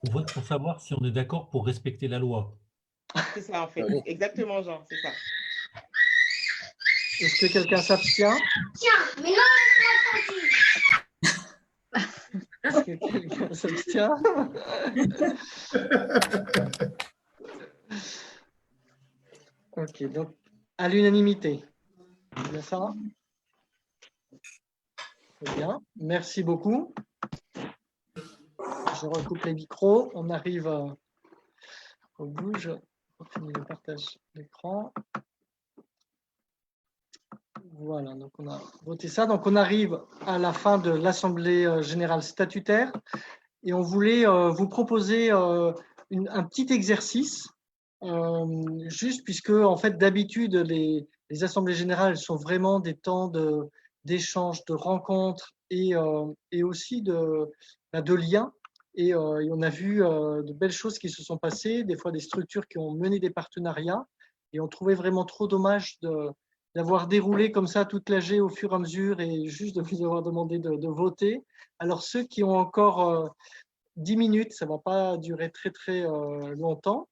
On vote pour savoir si on est d'accord pour respecter la loi. C'est ça, en fait. Exactement, Jean, c'est ça. Est-ce que quelqu'un s'abstient? Tiens, mais non, Est-ce que quelqu'un s'abstient? Ok, donc à l'unanimité. C'est bien ça? Très bien, merci beaucoup. Je recoupe les micros. On arrive au bout. Je finis le partage d'écran. Voilà, donc on a voté ça. Donc on arrive à la fin de l'Assemblée générale statutaire et on voulait vous proposer un petit exercice, juste puisque en fait d'habitude les assemblées générales sont vraiment des temps d'échange, de rencontres et aussi de liens. Et on a vu de belles choses qui se sont passées, des fois des structures qui ont mené des partenariats et on trouvait vraiment trop dommage d'avoir déroulé comme ça toute l'AG au fur et à mesure et juste de vous avoir demandé de voter. Alors ceux qui ont encore 10 minutes, ça ne va pas durer très longtemps,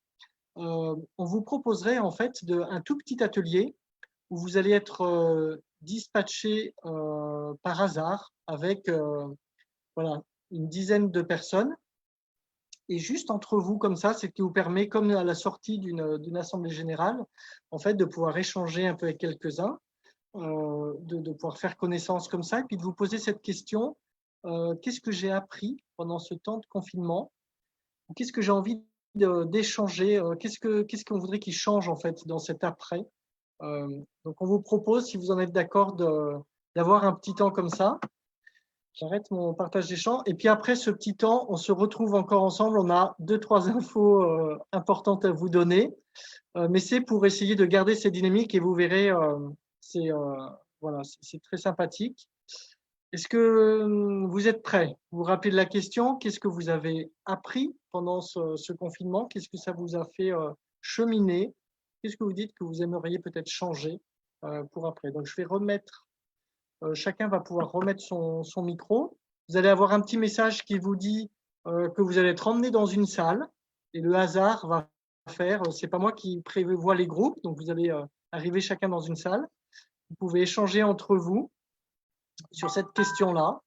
on vous proposerait en fait un tout petit atelier où vous allez être dispatché par hasard avec voilà, une dizaine de personnes. Et juste entre vous, comme ça, c'est ce qui vous permet, comme à la sortie d'une assemblée générale, en fait, de pouvoir échanger un peu avec quelques-uns, de pouvoir faire connaissance comme ça, et puis de vous poser cette question, qu'est-ce que j'ai appris pendant ce temps de confinement? qu'est-ce que j'ai envie d'échanger, qu'est-ce qu'on voudrait qu'il change en fait dans cet après. Donc on vous propose, si vous en êtes d'accord, d'avoir un petit temps comme ça. J'arrête mon partage d'écran. Et puis après ce petit temps, on se retrouve encore ensemble. On a 2-3 infos importantes à vous donner. Mais c'est pour essayer de garder ces dynamiques et vous verrez, voilà, c'est très sympathique. Est-ce que vous êtes prêts? Vous vous rappelez de la question? Qu'est-ce que vous avez appris pendant ce confinement? Qu'est-ce que ça vous a fait cheminer? Qu'est-ce que vous dites que vous aimeriez peut-être changer pour après? Donc, je vais remettre, chacun va pouvoir remettre son micro. Vous allez avoir un petit message qui vous dit que vous allez être emmené dans une salle et le hasard va faire, c'est pas moi qui prévois les groupes, donc vous allez arriver chacun dans une salle. Vous pouvez échanger entre vous sur cette question-là.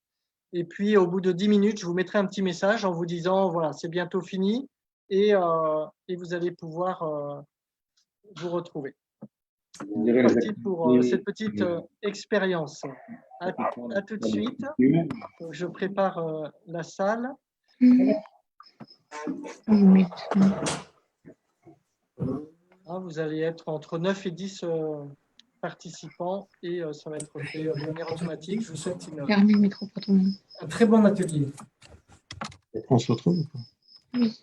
Et puis, au bout de 10 minutes, je vous mettrai un petit message en vous disant, voilà, c'est bientôt fini et vous allez pouvoir vous retrouver. C'est parti pour cette petite expérience. À tout de suite. Donc, je prépare la salle. Vous allez être entre 9 et 10 participants et ça va être fait de manière automatique. Je vous souhaite un très bon atelier. On se retrouve ou pas? Oui.